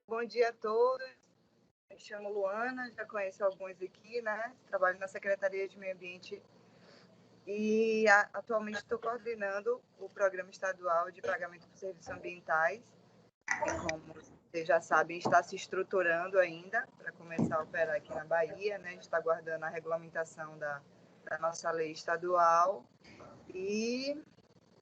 Bom dia a todos. Me chamo Luana, já conheço alguns aqui, né? Trabalho na Secretaria de Meio Ambiente e atualmente estou coordenando o Programa Estadual de Pagamento por Serviços Ambientais, que, como vocês já sabem, está se estruturando ainda para começar a operar aqui na Bahia, né? A gente está aguardando a regulamentação da nossa lei estadual e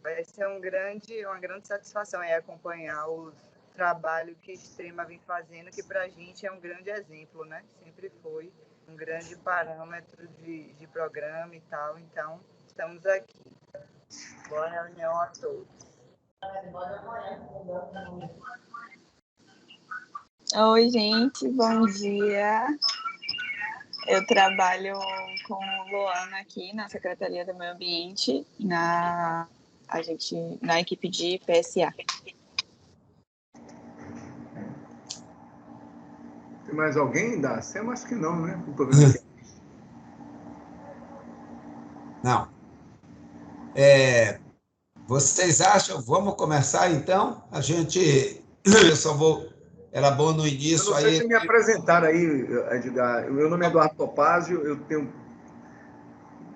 vai ser uma grande satisfação acompanhar o trabalho que a Extrema vem fazendo, que para a gente é um grande exemplo, né? Sempre foi um grande parâmetro de programa e tal. Então, estamos aqui. Boa reunião a todos. Oi, gente, bom dia. Eu trabalho com Luana aqui na Secretaria do Meio Ambiente, na equipe de PSA. Tem mais alguém da SEMA? Acho que não, né? Não tô vendo aqui. Não. Vocês acham? Vamos começar, então? Eu só vou... Era bom no início eu não sei se me apresentaram aí, Edgar. Meu nome é Eduardo Topázio,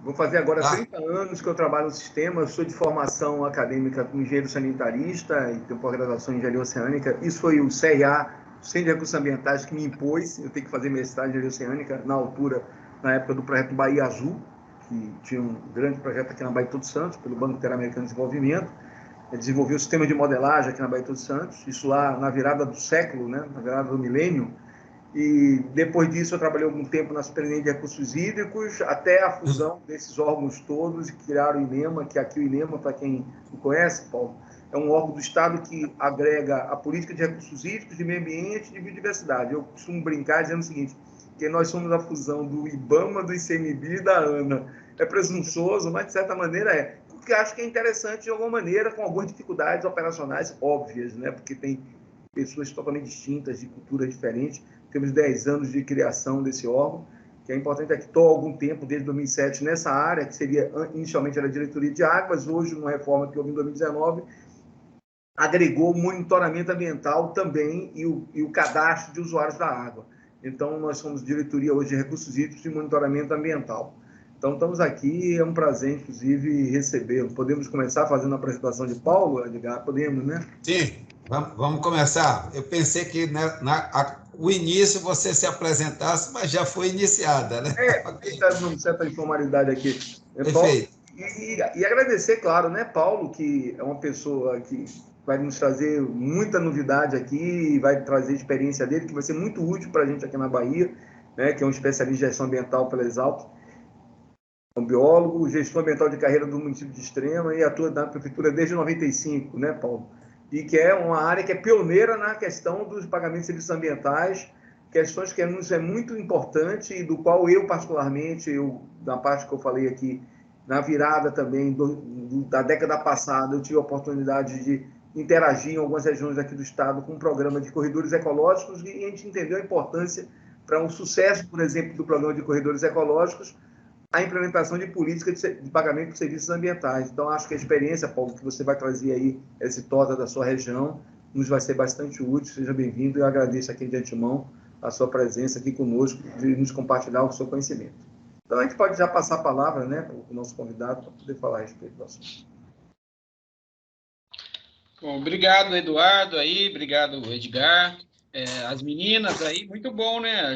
vou fazer agora 30 anos que eu trabalho no sistema. Eu sou de formação acadêmica como engenheiro sanitarista e tenho pós-graduação em engenharia oceânica. Isso foi o CRA, o Centro de Recursos Ambientais, que me impôs. Eu tenho que fazer mestrado em engenharia oceânica na época do projeto Bahia Azul, que tinha um grande projeto aqui na Bahia de Todos Santos, pelo Banco Interamericano de Desenvolvimento. Desenvolveu o sistema de modelagem aqui na Bahia de Todos Santos, isso lá na virada do século, né? Na virada do milênio. E depois disso eu trabalhei algum tempo na Superintendência de Recursos Hídricos, até a fusão desses órgãos todos, e criaram o INEMA, que aqui o INEMA, para quem não conhece, Paulo, é um órgão do Estado que agrega a política de recursos hídricos, de meio ambiente e de biodiversidade. Eu costumo brincar dizendo o seguinte, que nós somos a fusão do IBAMA, do ICMBio e da ANA. É presunçoso, mas de certa maneira é. Porque acho que é interessante de alguma maneira, com algumas dificuldades operacionais óbvias, né? Porque tem pessoas totalmente distintas, de culturas diferentes. Temos 10 anos de criação desse órgão, que é importante, é que estou há algum tempo, desde 2007, nessa área, que inicialmente era a diretoria de águas, hoje, numa reforma que houve em 2019, agregou o monitoramento ambiental também e o cadastro de usuários da água. Então, nós somos diretoria hoje de recursos hídricos e monitoramento ambiental. Então, estamos aqui, é um prazer, inclusive, recebê-lo. Podemos começar fazendo a apresentação de Paulo, Edgar? Podemos, né? Sim, vamos começar. Eu pensei que o início você se apresentasse, mas já foi iniciada, né? Está dando certa informalidade aqui. Perfeito. E agradecer, claro, né, Paulo, que é uma pessoa que vai nos trazer muita novidade aqui, vai trazer a experiência dele, que vai ser muito útil para a gente aqui na Bahia, né, que é um especialista em gestão ambiental pela Exalc, é um biólogo, gestor ambiental de carreira do município de Extrema e atua na prefeitura desde 95, né, Paulo? E que é uma área que é pioneira na questão dos pagamentos de serviços ambientais, questões que nos é muito importante e do qual eu, particularmente, na parte que eu falei aqui, na virada também da década passada, eu tive a oportunidade de interagir em algumas regiões aqui do estado com um programa de corredores ecológicos e a gente entendeu a importância para um sucesso, por exemplo, do programa de corredores ecológicos, a implementação de políticas de pagamento por serviços ambientais. Então, acho que a experiência, Paulo, que você vai trazer aí, exitosa da sua região, nos vai ser bastante útil. Seja bem-vindo e eu agradeço aqui de antemão a sua presença aqui conosco, de nos compartilhar o seu conhecimento. Então, a gente pode já passar a palavra, né, para o nosso convidado, para poder falar a respeito do assunto. Bom, obrigado, Eduardo, obrigado, Edgar. As meninas aí, muito bom, né?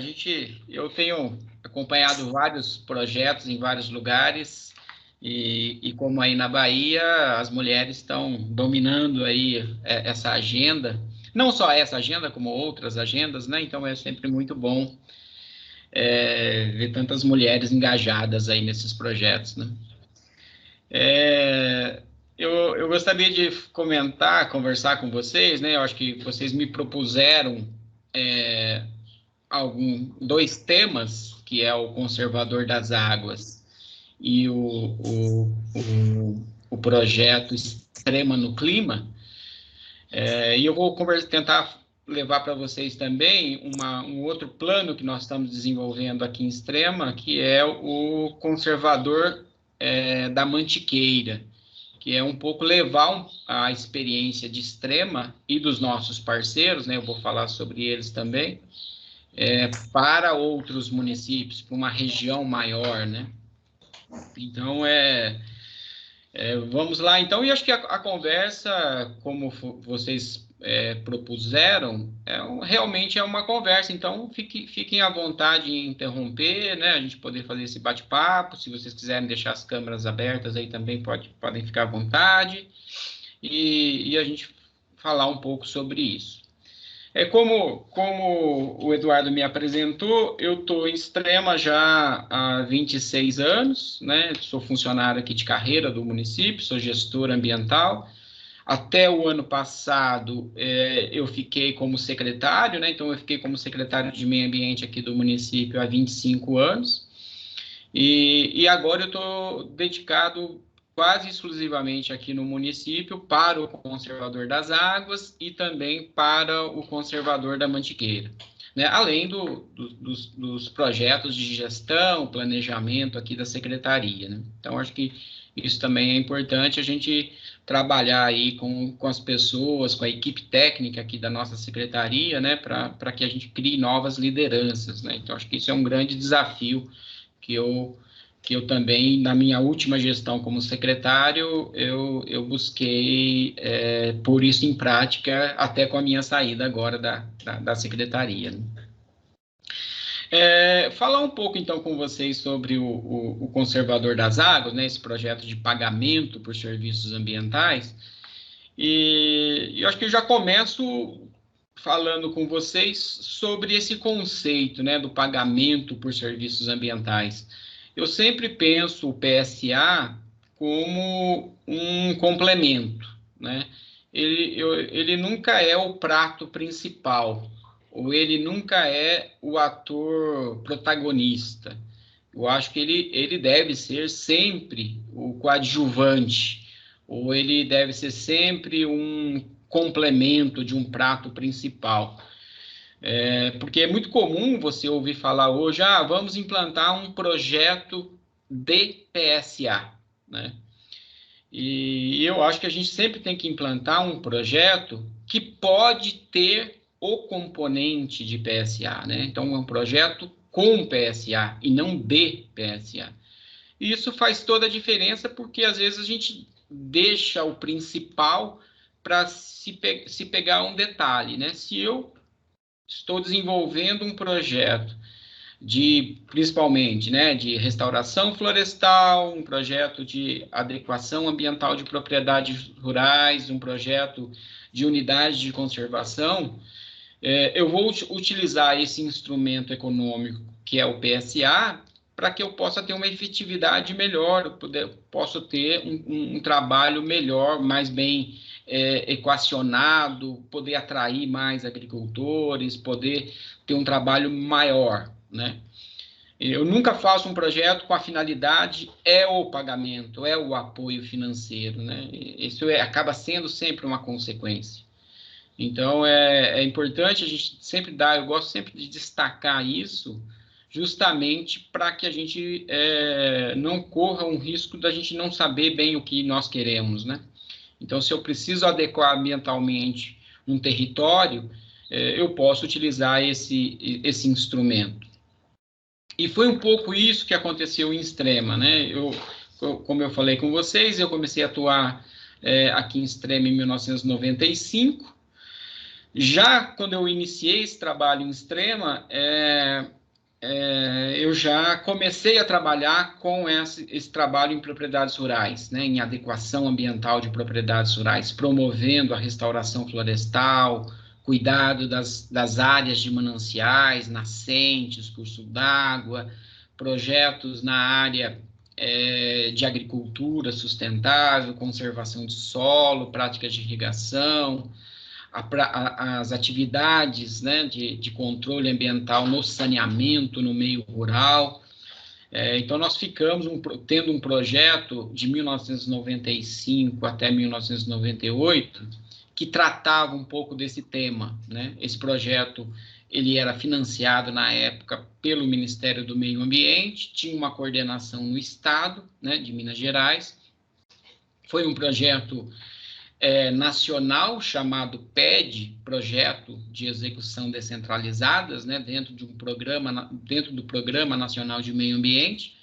Eu tenho acompanhado vários projetos em vários lugares e como aí na Bahia, as mulheres estão dominando aí essa agenda, não só essa agenda, como outras agendas, né? Então é sempre muito bom ver tantas mulheres engajadas aí nesses projetos, né? Eu gostaria de conversar com vocês, né? Eu acho que vocês me propuseram dois temas, que é o conservador das águas e o projeto Extrema no Clima. E eu vou tentar levar para vocês também um outro plano que nós estamos desenvolvendo aqui em Extrema, que é o conservador da Mantiqueira, que é um pouco levar a experiência de Extrema e dos nossos parceiros, né, eu vou falar sobre eles também, para outros municípios, para uma região maior, né? Então, vamos lá, então, e acho que a conversa, como vocês propuseram, realmente é uma conversa, então fiquem à vontade em interromper, né, a gente poder fazer esse bate-papo, se vocês quiserem deixar as câmeras abertas aí também podem ficar à vontade, e a gente falar um pouco sobre isso. Como o Eduardo me apresentou, eu estou em Extrema já há 26 anos, né? Sou funcionário aqui de carreira do município, sou gestor ambiental. Até o ano passado, eu fiquei como secretário, né? Então, eu fiquei como secretário de meio ambiente aqui do município há 25 anos. E agora eu estou dedicado quase exclusivamente aqui no município para o conservador das águas e também para o conservador da Mantiqueira, né? Além dos projetos de gestão, planejamento aqui da secretaria, né? Então, acho que isso também é importante, a gente trabalhar aí com as pessoas, com a equipe técnica aqui da nossa secretaria, né, para que a gente crie novas lideranças, né? Então, acho que isso é um grande desafio que eu também, na minha última gestão como secretário, eu busquei pôr isso em prática até com a minha saída agora da secretaria, né? Falar um pouco, então, com vocês sobre o Conservador das Águas, né, esse projeto de pagamento por serviços ambientais, e eu acho que eu já começo falando com vocês sobre esse conceito, né, do pagamento por serviços ambientais. Eu sempre penso o PSA como um complemento, né? Ele nunca é o prato principal, ou ele nunca é o ator protagonista. Eu acho que ele deve ser sempre o coadjuvante, ou ele deve ser sempre um complemento de um prato principal. Porque é muito comum você ouvir falar hoje, vamos implantar um projeto de PSA, né? E eu acho que a gente sempre tem que implantar um projeto que pode ter o componente de PSA, né? Então, é um projeto com PSA e não de PSA. E isso faz toda a diferença porque, às vezes, a gente deixa o principal para se pegar um detalhe, né? Se eu estou desenvolvendo um projeto principalmente, né, de restauração florestal, um projeto de adequação ambiental de propriedades rurais, um projeto de unidade de conservação, eu vou utilizar esse instrumento econômico, que é o PSA, para que eu possa ter uma efetividade melhor, posso ter um trabalho melhor, mais bem equacionado, poder atrair mais agricultores, poder ter um trabalho maior, né? Eu nunca faço um projeto com a finalidade o pagamento, o apoio financeiro, né? Isso acaba sendo sempre uma consequência. Então, é importante a gente sempre eu gosto sempre de destacar isso, justamente para que a gente não corra um risco da gente não saber bem o que nós queremos, né? Então, se eu preciso adequar ambientalmente um território, eu posso utilizar esse instrumento. E foi um pouco isso que aconteceu em Extrema, né? Como eu falei com vocês, eu comecei a atuar aqui em Extrema em 1995. Já quando eu iniciei esse trabalho em Extrema, eu já comecei a trabalhar com esse trabalho em propriedades rurais, né, em adequação ambiental de propriedades rurais, promovendo a restauração florestal, cuidado das áreas de mananciais, nascentes, curso d'água, projetos na área de agricultura sustentável, conservação de solo, práticas de irrigação, as atividades, né, de controle ambiental no saneamento, no meio rural. Então, nós ficamos tendo um projeto de 1995 até 1998 que tratava um pouco desse tema, né? Esse projeto ele era financiado na época pelo Ministério do Meio Ambiente, tinha uma coordenação no Estado, né, de Minas Gerais. Foi um projeto nacional chamado PED, Projeto de Execução Descentralizadas, né, dentro do Programa Nacional de Meio Ambiente,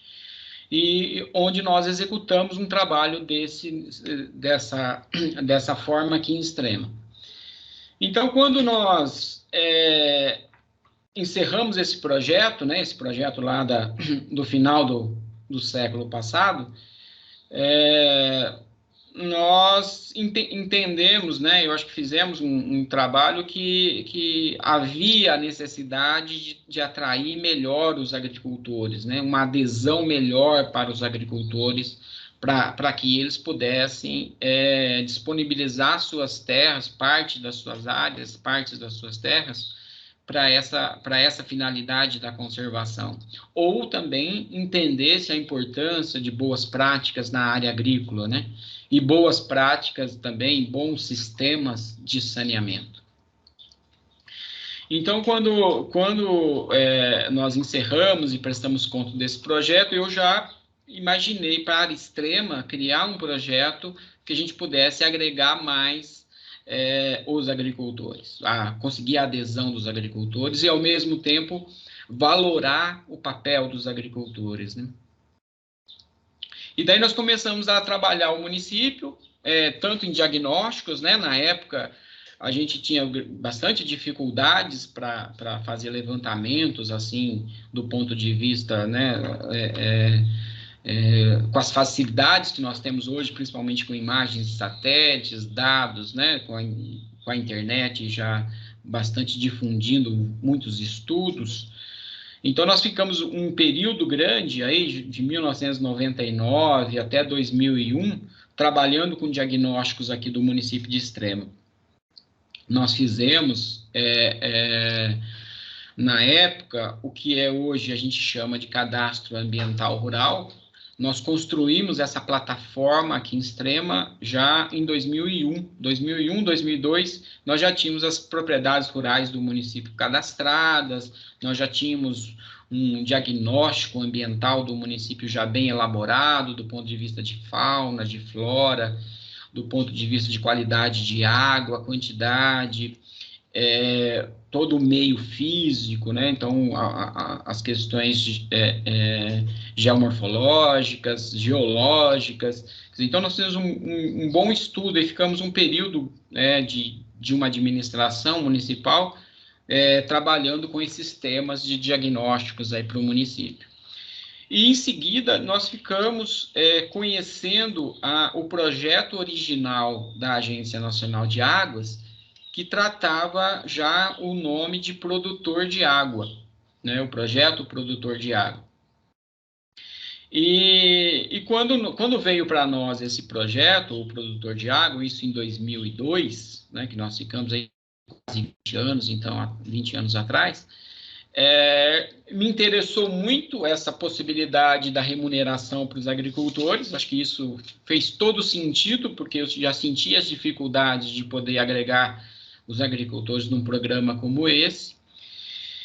e onde nós executamos um trabalho dessa forma aqui em Extrema. Então, quando nós encerramos esse projeto, né, esse projeto lá do final do século passado, nós entendemos, né, eu acho que fizemos um trabalho que havia a necessidade de atrair melhor os agricultores, né, uma adesão melhor para os agricultores, para que eles pudessem disponibilizar suas terras, parte das suas áreas, partes das suas terras, para essa finalidade da conservação. Ou também entendesse a importância de boas práticas na área agrícola, né? E boas práticas também, bons sistemas de saneamento. Então, quando nós encerramos e prestamos conta desse projeto, eu já imaginei para a área Extrema criar um projeto que a gente pudesse agregar mais os agricultores, conseguir a adesão dos agricultores e, ao mesmo tempo, valorar o papel dos agricultores, né? E daí nós começamos a trabalhar o município, tanto em diagnósticos, né? Na época, a gente tinha bastante dificuldades para fazer levantamentos, assim, do ponto de vista, né? Com as facilidades que nós temos hoje, principalmente com imagens de satélites, dados, né? Com a internet já bastante difundindo muitos estudos. Então, nós ficamos um período grande, aí, de 1999 até 2001, trabalhando com diagnósticos aqui do município de Extrema. Nós fizemos, na época, o que hoje a gente chama de cadastro ambiental rural. Nós construímos essa plataforma aqui em Extrema já em 2001. 2001, 2002, nós já tínhamos as propriedades rurais do município cadastradas, nós já tínhamos um diagnóstico ambiental do município já bem elaborado, do ponto de vista de fauna, de flora, do ponto de vista de qualidade de água, quantidade, todo o meio físico, né? Então, as questões geomorfológicas, geológicas. Então, nós fizemos um bom estudo e ficamos um período de uma administração municipal trabalhando com esses temas de diagnósticos aí para o município. E, em seguida, nós ficamos conhecendo o projeto original da Agência Nacional de Águas, que tratava já o nome de produtor de água, né? O projeto Produtor de Água. E quando veio para nós esse projeto, o Produtor de Água, isso em 2002, né, que nós ficamos aí quase 20 anos, então, há 20 anos atrás, me interessou muito essa possibilidade da remuneração para os agricultores. Acho que isso fez todo sentido, porque eu já sentia as dificuldades de poder agregar os agricultores num programa como esse.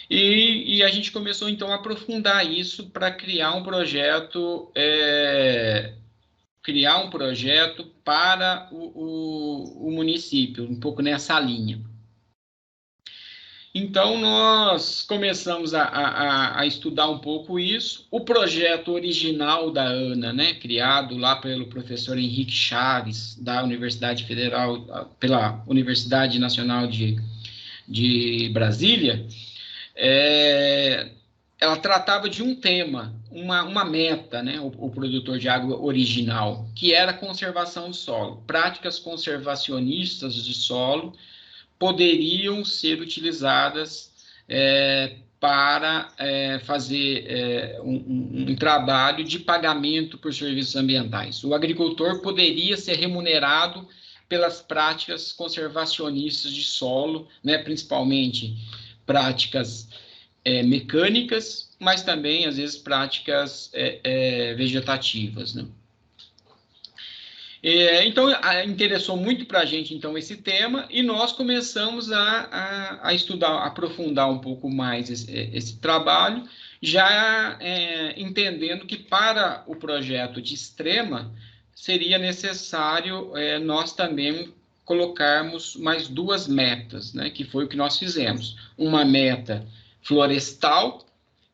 E a gente começou, então, a aprofundar isso para criar um projeto para o município, um pouco nessa linha. Então, nós começamos a estudar um pouco isso. O projeto original da ANA, né, criado lá pelo professor Henrique Chaves, da Universidade Federal, pela Universidade Nacional de Brasília, ela tratava de um tema, uma meta, né, o produtor de água original, que era a conservação do solo. Práticas conservacionistas de solo poderiam ser utilizadas para fazer um trabalho de pagamento por serviços ambientais. O agricultor poderia ser remunerado pelas práticas conservacionistas de solo, né, principalmente práticas mecânicas, mas também, às vezes, práticas vegetativas, né? Então, interessou muito para a gente, então, esse tema, e nós começamos a estudar, a aprofundar um pouco mais esse trabalho, já entendendo que para o projeto de Extrema seria necessário nós também colocarmos mais 2 metas, né, que foi o que nós fizemos. Uma meta florestal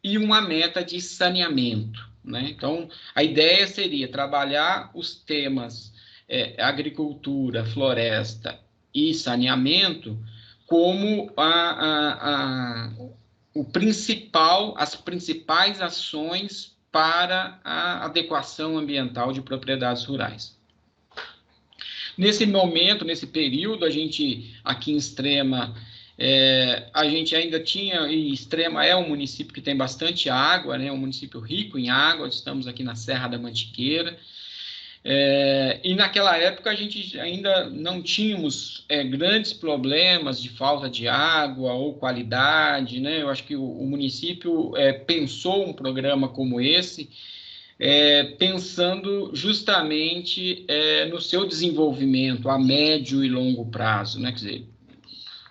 e uma meta de saneamento, né? Então, a ideia seria trabalhar os temas agricultura, floresta e saneamento como as principais ações para a adequação ambiental de propriedades rurais. Nesse momento, nesse período, a gente, aqui em Extrema, a gente ainda tinha, e Extrema é um município que tem bastante água, né, um município rico em água, estamos aqui na Serra da Mantiqueira, e naquela época a gente ainda não tínhamos grandes problemas de falta de água ou qualidade, né? Eu acho que o município pensou um programa como esse, pensando justamente no seu desenvolvimento a médio e longo prazo, né? Quer dizer,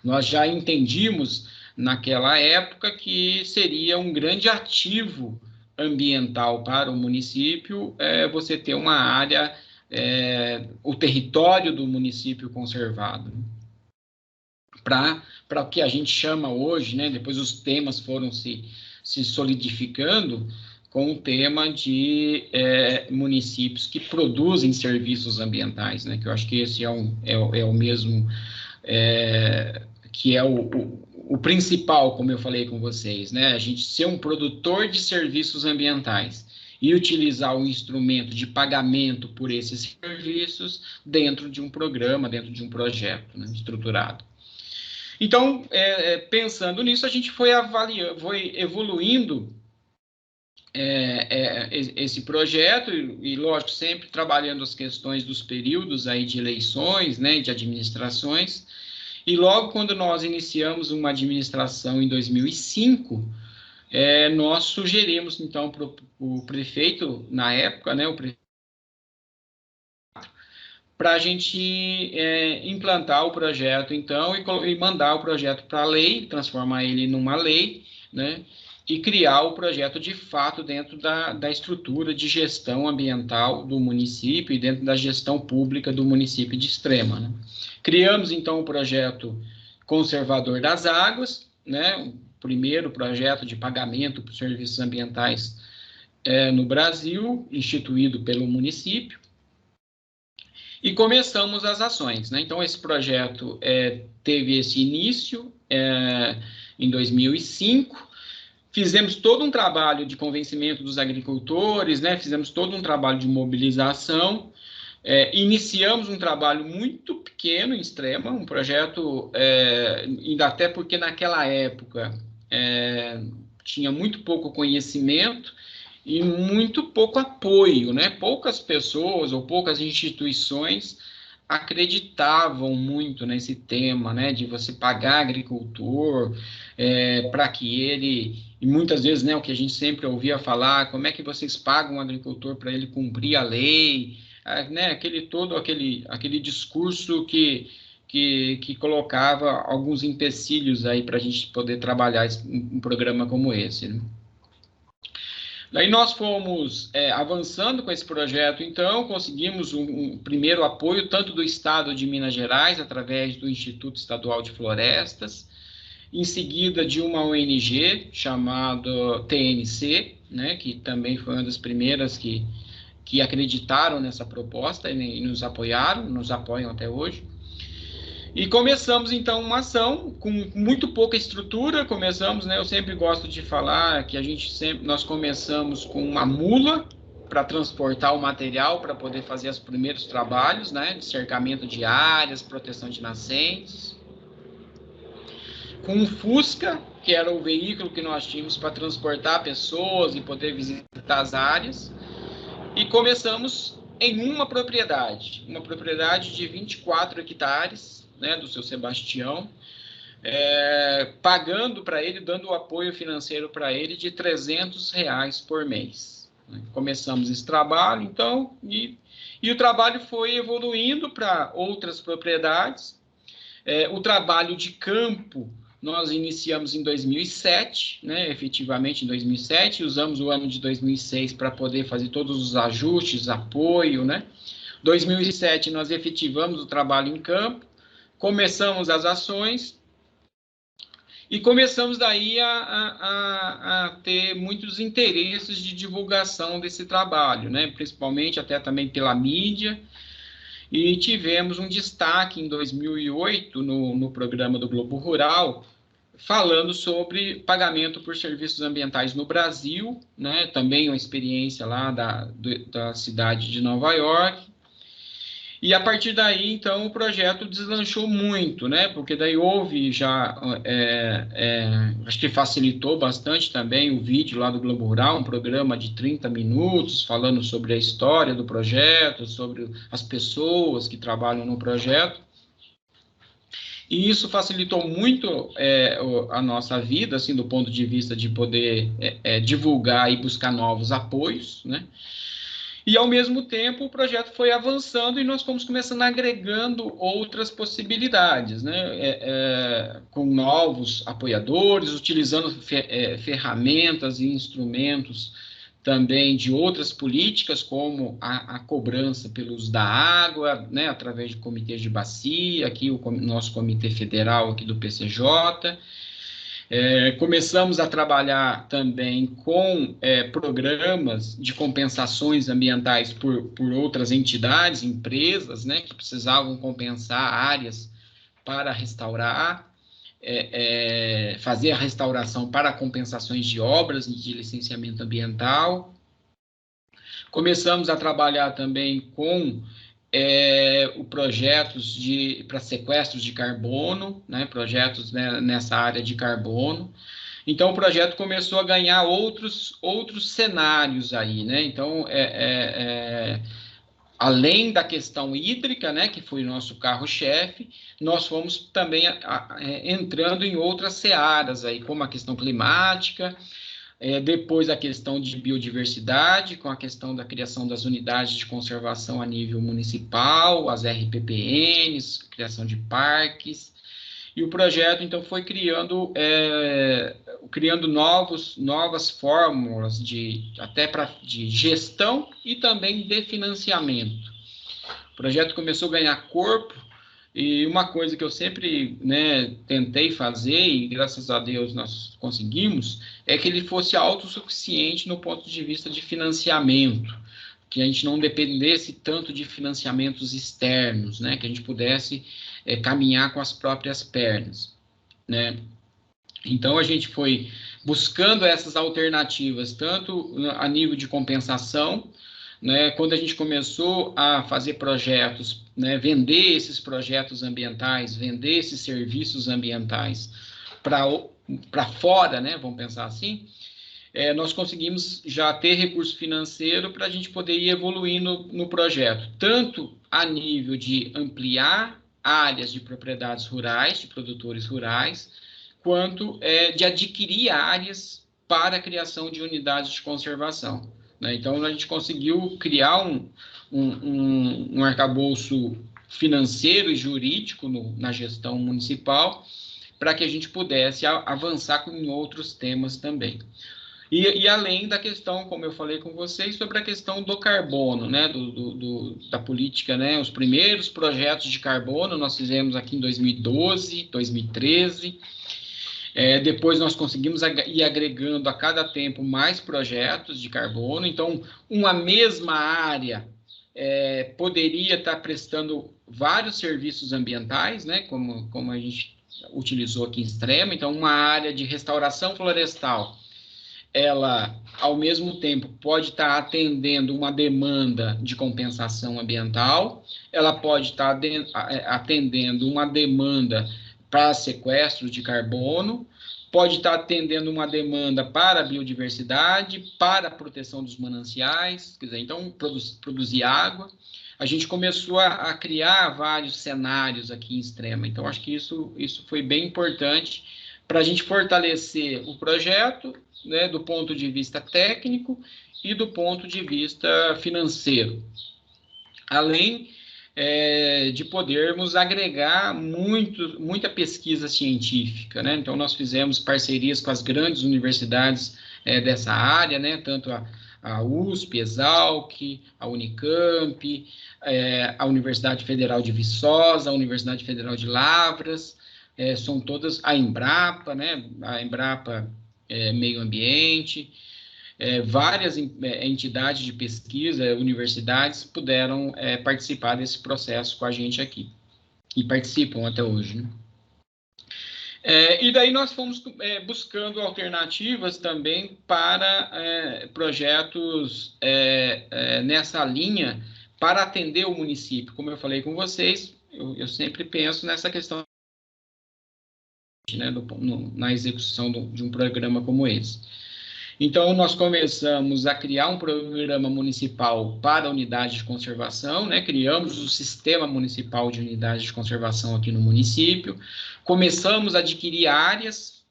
nós já entendíamos naquela época que seria um grande ativo ambiental para o município, você ter uma área, o território do município conservado. Para o que a gente chama hoje, né, depois os temas foram se solidificando, com o tema de municípios que produzem serviços ambientais, né, que eu acho que esse é o mesmo, que é o principal, como eu falei com vocês, né? A gente ser um produtor de serviços ambientais e utilizar um instrumento de pagamento por esses serviços dentro de um programa, dentro de um projeto, né, estruturado. Então, pensando nisso, a gente foi evoluindo esse projeto e, lógico, sempre trabalhando as questões dos períodos aí de eleições, né, de administrações. E logo quando nós iniciamos uma administração em 2005, nós sugerimos, então, para o prefeito, na época, né, para a gente implantar o projeto, então, e mandar o projeto para a lei, transformar ele numa lei, né, e criar o projeto de fato dentro da estrutura de gestão ambiental do município e dentro da gestão pública do município de Extrema, né. Criamos, então, o projeto Conservador das Águas, né, o primeiro projeto de pagamento por serviços ambientais no Brasil, instituído pelo município, e começamos as ações, né. Então, esse projeto teve esse início em 2005, fizemos todo um trabalho de convencimento dos agricultores, né, fizemos todo um trabalho de mobilização, iniciamos um trabalho muito pequeno em Extrema, um projeto, ainda até porque naquela época tinha muito pouco conhecimento e muito pouco apoio, né? Poucas pessoas ou poucas instituições acreditavam muito nesse tema, né, de você pagar agricultor para que ele, e muitas vezes, né, o que a gente sempre ouvia falar, como é que vocês pagam um agricultor para ele cumprir a lei, né, aquele discurso que colocava alguns empecilhos aí para a gente poder trabalhar um programa como esse, né? Daí nós fomos avançando com esse projeto, então, conseguimos um primeiro apoio, tanto do Estado de Minas Gerais, através do Instituto Estadual de Florestas, em seguida de uma ONG chamada TNC, né, que também foi uma das primeiras que acreditaram nessa proposta e nos apoiam até hoje. E começamos, então, uma ação com muito pouca estrutura. Começamos, né, eu sempre gosto de falar que nós começamos com uma mula para transportar o material, para poder fazer os primeiros trabalhos, né, de cercamento de áreas, proteção de nascentes. Com um Fusca, que era o veículo que nós tínhamos para transportar pessoas e poder visitar as áreas. E começamos em uma propriedade de 24 hectares, né, do seu Sebastião, pagando para ele, dando o apoio financeiro para ele de R$300 por mês. Começamos esse trabalho, então, e o trabalho foi evoluindo para outras propriedades. O trabalho de campo nós iniciamos em 2007, né, efetivamente em 2007, usamos o ano de 2006 para poder fazer todos os ajustes, apoio, né? 2007 nós efetivamos o trabalho em campo, começamos as ações e começamos daí a ter muitos interesses de divulgação desse trabalho, né, principalmente até também pela mídia. E tivemos um destaque em 2008 no programa do Globo Rural, falando sobre pagamento por serviços ambientais no Brasil, né? Também uma experiência lá da cidade de Nova York. E a partir daí, então, o projeto deslanchou muito, né? Porque daí houve já, acho que facilitou bastante também o vídeo lá do Globo Rural, um programa de 30 minutos, falando sobre a história do projeto, sobre as pessoas que trabalham no projeto. E isso facilitou muito a nossa vida, assim, do ponto de vista de poder divulgar e buscar novos apoios, né? E, ao mesmo tempo, o projeto foi avançando e nós fomos começando agregando outras possibilidades, né? Com novos apoiadores, utilizando ferramentas e instrumentos também de outras políticas, como a cobrança pelo uso da água, né? Através de comitês de bacia, aqui o nosso comitê federal aqui do PCJ. Começamos a trabalhar também com programas de compensações ambientais por outras entidades, empresas, né, que precisavam compensar áreas para restaurar, fazer a restauração para compensações de obras de licenciamento ambiental. Começamos a trabalhar também com projetos para sequestros de carbono, né, projetos, né, nessa área de carbono. Então, o projeto começou a ganhar outros cenários aí, né? Então, além da questão hídrica, né, que foi o nosso carro-chefe, nós fomos também entrando em outras searas aí, como a questão climática, depois a questão de biodiversidade, com a questão da criação das unidades de conservação a nível municipal, as RPPNs, criação de parques, e o projeto, então, foi criando novas fórmulas de gestão e também de financiamento. O projeto começou a ganhar corpo, e uma coisa que eu sempre, né, tentei fazer, e graças a Deus nós conseguimos, é que ele fosse autossuficiente no ponto de vista de financiamento, que a gente não dependesse tanto de financiamentos externos, né, que a gente pudesse caminhar com as próprias pernas, né. Então, a gente foi buscando essas alternativas, tanto a nível de compensação, né, quando a gente começou a fazer projetos, né, vender esses projetos ambientais, vender esses serviços ambientais para fora, né, vamos pensar assim, nós conseguimos já ter recurso financeiro para a gente poder ir evoluindo no projeto, tanto a nível de ampliar áreas de propriedades rurais, de produtores rurais, quanto de adquirir áreas para a criação de unidades de conservação. Então, a gente conseguiu criar um arcabouço financeiro e jurídico na gestão municipal para que a gente pudesse avançar em outros temas também. E além da questão, como eu falei com vocês, sobre a questão do carbono, né, da política, né, os primeiros projetos de carbono nós fizemos aqui em 2012, 2013, depois nós conseguimos ir agregando a cada tempo mais projetos de carbono, então uma mesma área poderia estar prestando vários serviços ambientais, né, como a gente utilizou aqui em Extrema. Então, uma área de restauração florestal, ela, ao mesmo tempo, pode estar atendendo uma demanda de compensação ambiental, ela pode estar atendendo uma demanda para sequestro de carbono, pode estar atendendo uma demanda para a biodiversidade, para a proteção dos mananciais, quer dizer, então, produzir água. a gente começou a criar vários cenários aqui em Extrema. Então, acho que isso foi bem importante para a gente fortalecer o projeto, né, do ponto de vista técnico e do ponto de vista financeiro. Além de podermos agregar muita pesquisa científica, né? Então, nós fizemos parcerias com as grandes universidades dessa área, né? Tanto a USP, Exalc, a Unicamp, a Universidade Federal de Viçosa, a Universidade Federal de Lavras, são todas, a Embrapa, né? A Embrapa Meio Ambiente, várias entidades de pesquisa, universidades, puderam participar desse processo com a gente aqui, e participam até hoje, né? E daí nós fomos buscando alternativas também para projetos nessa linha, para atender o município. Como eu falei com vocês, eu sempre penso nessa questão, né, na execução de um programa como esse. Então, nós começamos a criar um programa municipal para a unidade de conservação, né? Criamos o Sistema Municipal de Unidades de Conservação aqui no município, começamos a adquirir áreas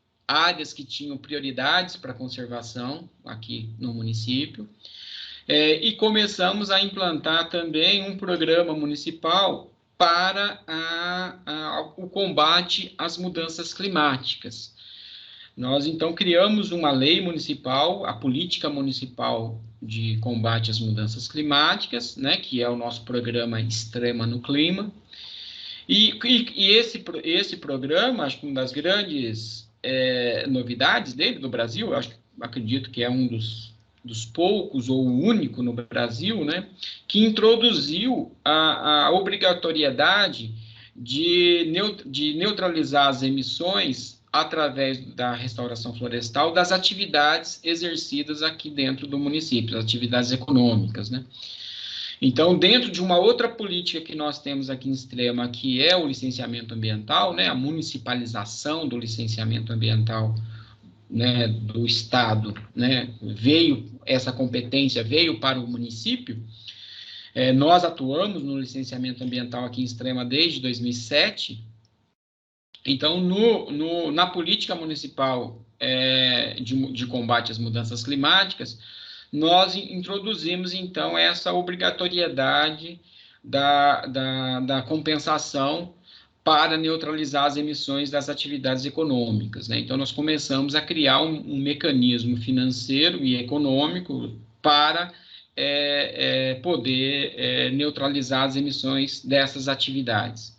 que tinham prioridades para conservação aqui no município, e começamos a implantar também um programa municipal para o combate às mudanças climáticas. Nós, então, criamos uma lei municipal, a Política Municipal de Combate às Mudanças Climáticas, né, que é o nosso programa Extrema no Clima. E esse programa, acho que uma das grandes novidades dele, do Brasil, acredito que é um dos poucos, ou o único no Brasil, né, que introduziu a obrigatoriedade de neutralizar as emissões através da restauração florestal, das atividades exercidas aqui dentro do município, as atividades econômicas, né? Então, dentro de uma outra política que nós temos aqui em Extrema, que é o licenciamento ambiental, né, a municipalização do licenciamento ambiental, né, do Estado, né, essa competência veio para o município. Nós atuamos no licenciamento ambiental aqui em Extrema desde 2007, então, na política municipal de combate às mudanças climáticas, nós introduzimos, então, essa obrigatoriedade da compensação para neutralizar as emissões das atividades econômicas, né? Então, nós começamos a criar um mecanismo financeiro e econômico para poder neutralizar as emissões dessas atividades.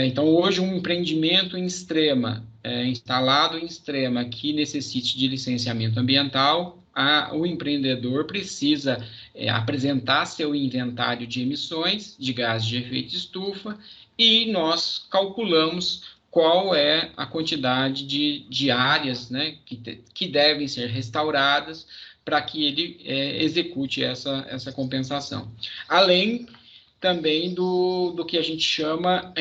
Então, hoje, um empreendimento em Extrema, instalado em Extrema, que necessite de licenciamento ambiental, o empreendedor precisa apresentar seu inventário de emissões de gases de efeito estufa, e nós calculamos qual é a quantidade de áreas, né, que devem ser restauradas para que ele execute essa compensação. Além também do que a gente chama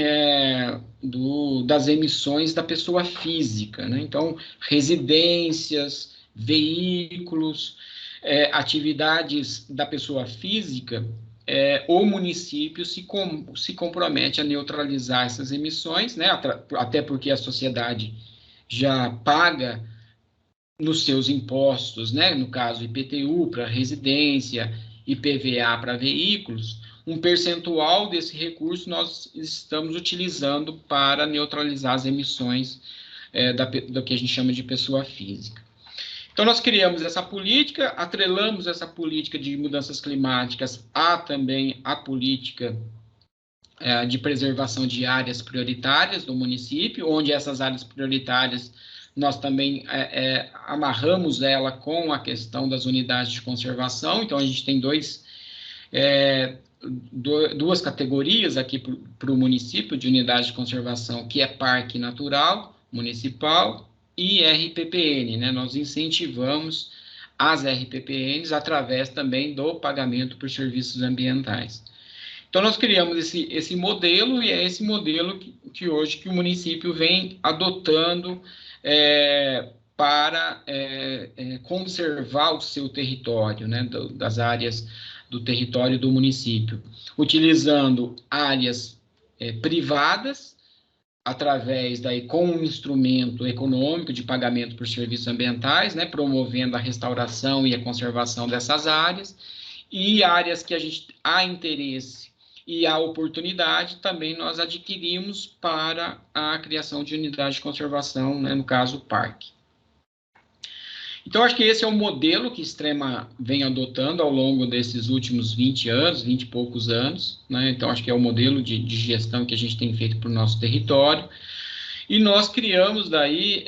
das emissões da pessoa física, né? Então, residências, veículos, atividades da pessoa física, o município se compromete a neutralizar essas emissões, né? Até porque a sociedade já paga nos seus impostos, né? No caso, IPTU para residência, IPVA para veículos. Um percentual desse recurso nós estamos utilizando para neutralizar as emissões do que a gente chama de pessoa física. Então, nós criamos essa política, atrelamos essa política de mudanças climáticas também a política de preservação de áreas prioritárias do município, onde essas áreas prioritárias nós também amarramos ela com a questão das unidades de conservação. Então, a gente tem duas categorias aqui para o município de unidade de conservação, que é Parque Natural Municipal e RPPN, né? Nós incentivamos as RPPNs através também do pagamento por serviços ambientais. Então, nós criamos esse modelo, e é esse modelo que hoje o município vem adotando para conservar o seu território, né, das áreas do território do município, utilizando áreas privadas, através com um instrumento econômico de pagamento por serviços ambientais, né, promovendo a restauração e a conservação dessas áreas, e áreas que a gente há interesse e há oportunidade, também nós adquirimos para a criação de unidade de conservação, né, no caso, o parque. Então, acho que esse é o modelo que Extrema vem adotando ao longo desses últimos 20 anos, 20 e poucos anos, né? Então, acho que é o modelo de gestão que a gente tem feito para o nosso território. E nós criamos daí,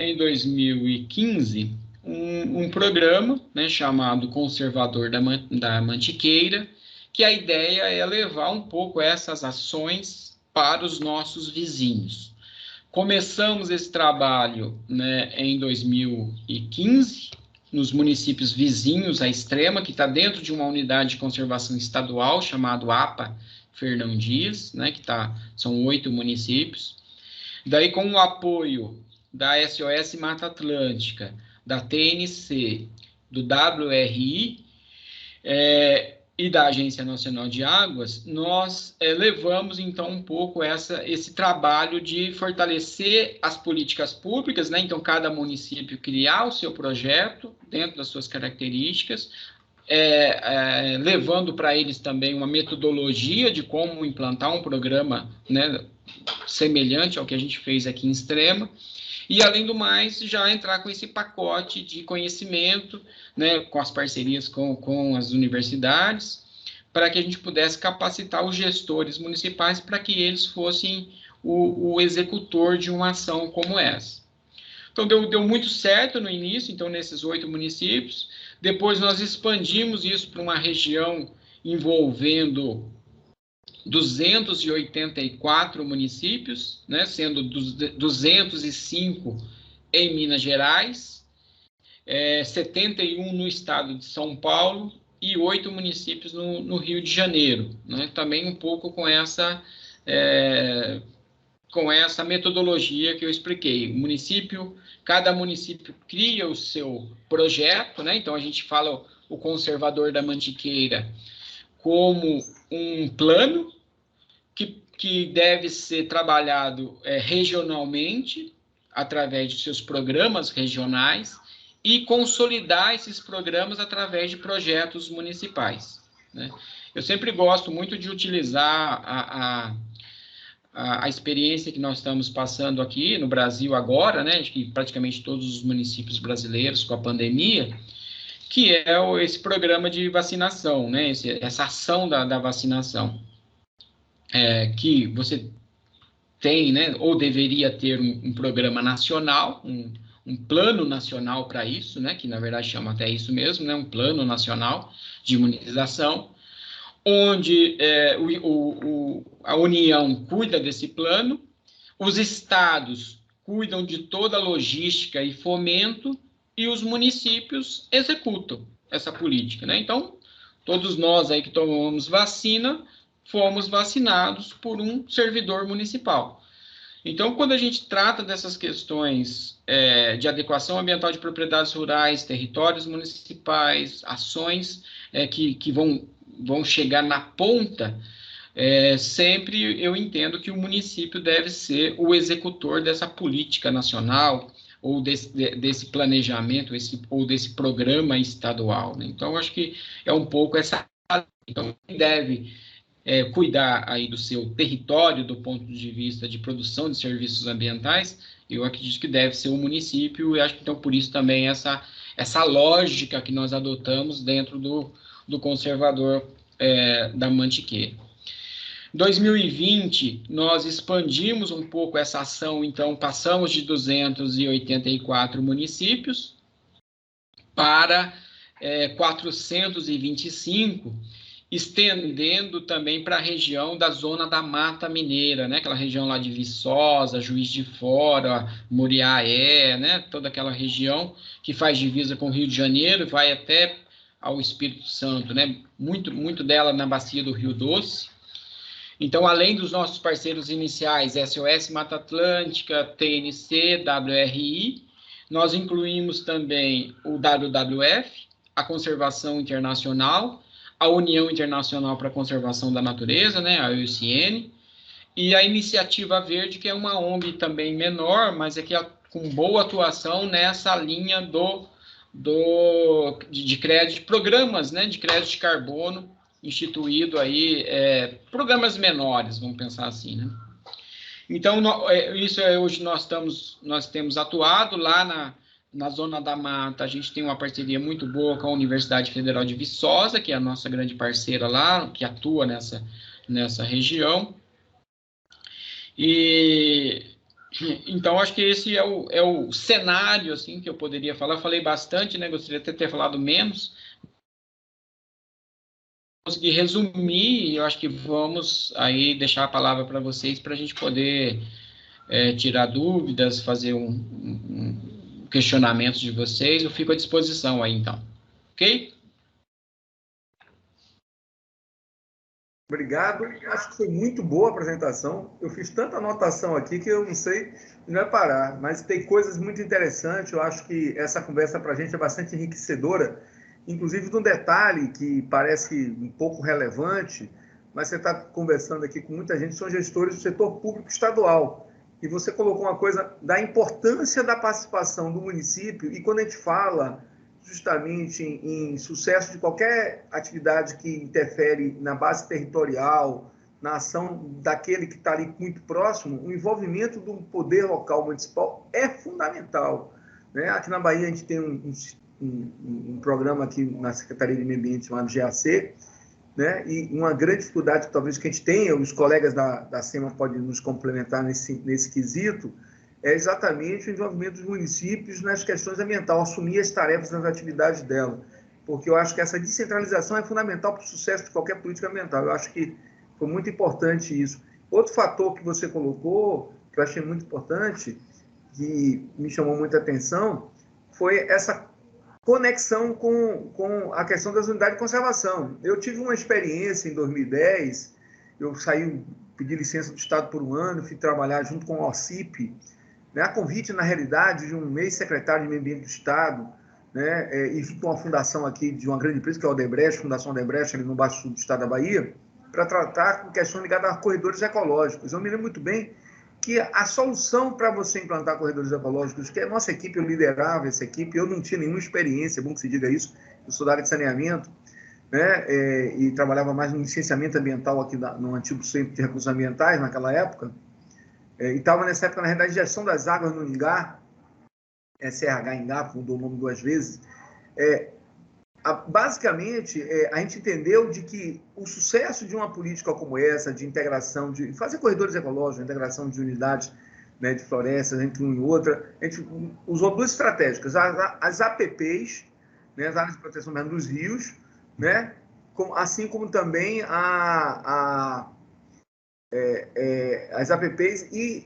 em 2015, um programa, né, chamado Conservador da Mantiqueira, que a ideia é levar um pouco essas ações para os nossos vizinhos. Começamos esse trabalho, né, em 2015, nos municípios vizinhos à Extrema, que está dentro de uma unidade de conservação estadual, chamado APA Fernão Dias, né, são 8 municípios. Daí, com o apoio da SOS Mata Atlântica, da TNC, do WRI, e da Agência Nacional de Águas, nós levamos, então, um pouco esse trabalho de fortalecer as políticas públicas, né? Então, cada município criar o seu projeto dentro das suas características, levando para eles também uma metodologia de como implantar um programa, né, semelhante ao que a gente fez aqui em Extrema, e, além do mais, já entrar com esse pacote de conhecimento, né, com as parcerias com as universidades, para que a gente pudesse capacitar os gestores municipais para que eles fossem o executor de uma ação como essa. Então, deu muito certo no início, então, nesses 8 municípios. Depois, nós expandimos isso para uma região envolvendo 284 municípios, né, sendo 205 em Minas Gerais, 71 no estado de São Paulo e 8 municípios no Rio de Janeiro, né, também um pouco com essa metodologia que eu expliquei. Cada município cria o seu projeto, né, então a gente fala o Conservador da Mantiqueira como um plano que deve ser trabalhado regionalmente, através de seus programas regionais, e consolidar esses programas através de projetos municipais, né? Eu sempre gosto muito de utilizar a experiência que nós estamos passando aqui no Brasil agora, né, que praticamente todos os municípios brasileiros com a pandemia, que é esse programa de vacinação, né, essa ação da vacinação. Que você tem, né, ou deveria ter um programa nacional, um plano nacional para isso, né, que na verdade chama até isso mesmo, né, um plano nacional de imunização, onde a União cuida desse plano, os estados cuidam de toda a logística e fomento, e os municípios executam essa política, né? Então, todos nós aí que tomamos vacina, fomos vacinados por um servidor municipal. Então, quando a gente trata dessas questões de adequação ambiental de propriedades rurais, territórios municipais, ações que vão chegar na ponta, sempre eu entendo que o município deve ser o executor dessa política nacional, ou desse planejamento, ou desse programa estadual, né? Então, acho que é um pouco essa... Então, quem deve cuidar aí do seu território, do ponto de vista de produção de serviços ambientais, eu acredito que deve ser o município, e acho que, então, por isso também essa lógica que nós adotamos dentro do Conservador da Mantiqueira. Em 2020, nós expandimos um pouco essa ação, então passamos de 284 municípios para 425, estendendo também para a região da Zona da Mata Mineira, né? Aquela região lá de Viçosa, Juiz de Fora, Muriaé, né? Toda aquela região que faz divisa com o Rio de Janeiro, vai até ao Espírito Santo, né? Muito dela na bacia do Rio Doce. Então, além dos nossos parceiros iniciais, SOS Mata Atlântica, TNC, WRI, nós incluímos também o WWF, a Conservação Internacional, a União Internacional para a Conservação da Natureza, né, a IUCN, e a Iniciativa Verde, que é uma ONG também menor, mas é que com boa atuação nessa linha de crédito, de programas, né, de crédito de carbono, instituído aí, programas menores, vamos pensar assim, né? Então, hoje nós temos atuado lá na Zona da Mata. A gente tem uma parceria muito boa com a Universidade Federal de Viçosa, que é a nossa grande parceira lá, que atua nessa região. Então, acho que esse é o cenário, assim, que eu poderia falar. Eu falei bastante, né? Gostaria de ter falado menos. Consegui resumir, e eu acho que vamos aí deixar a palavra para vocês, para a gente poder tirar dúvidas, fazer um questionamento de vocês. Eu fico à disposição aí, então. Ok? Obrigado. Acho que foi muito boa a apresentação. Eu fiz tanta anotação aqui que eu não sei onde vai parar, mas tem coisas muito interessantes. Eu acho que essa conversa para a gente é bastante enriquecedora, inclusive de um detalhe que parece um pouco relevante, mas você está conversando aqui com muita gente, são gestores do setor público estadual. E você colocou uma coisa da importância da participação do município, e quando a gente fala justamente em sucesso de qualquer atividade que interfere na base territorial, na ação daquele que está ali muito próximo, o envolvimento do poder local municipal é fundamental, né? Aqui na Bahia a gente tem um programa aqui na Secretaria de Meio Ambiente chamado GAC, né? E uma grande dificuldade talvez que a gente tenha, os colegas da SEMA podem nos complementar nesse quesito, é exatamente o envolvimento dos municípios nas questões ambientais, assumir as tarefas nas atividades dela, porque eu acho que essa descentralização é fundamental para o sucesso de qualquer política ambiental. Eu acho que foi muito importante isso. Outro fator que você colocou, que eu achei muito importante, que me chamou muita atenção, foi essa conexão com a questão das unidades de conservação. Eu tive uma experiência em 2010, eu pedi licença do Estado por um ano, fui trabalhar junto com a OCIP, né, a convite, na realidade, de um ex-secretário de Meio Ambiente do Estado, né, e junto com uma fundação aqui de uma grande empresa, que é a Odebrecht, Fundação Odebrecht, ali no Baixo Sul do Estado da Bahia, para tratar com questões ligadas a corredores ecológicos. Eu me lembro muito bem que a solução para você implantar corredores ecológicos, que a nossa equipe, eu liderava essa equipe, eu não tinha nenhuma experiência, é bom que se diga isso, eu sou da área de saneamento, né, e trabalhava mais no licenciamento ambiental aqui no antigo Centro de Recursos Ambientais, naquela época, e estava nessa época, na realidade, gestão das águas no Ingá, SRH Ingá, mudou o nome 2 vezes. Basicamente, a gente entendeu de que o sucesso de uma política como essa, de integração, de fazer corredores ecológicos, integração de unidades, né, de florestas entre uma e outra, a gente usou 2 estratégicas, as APPs, né, as áreas de proteção dos rios, né, assim como também as APPs e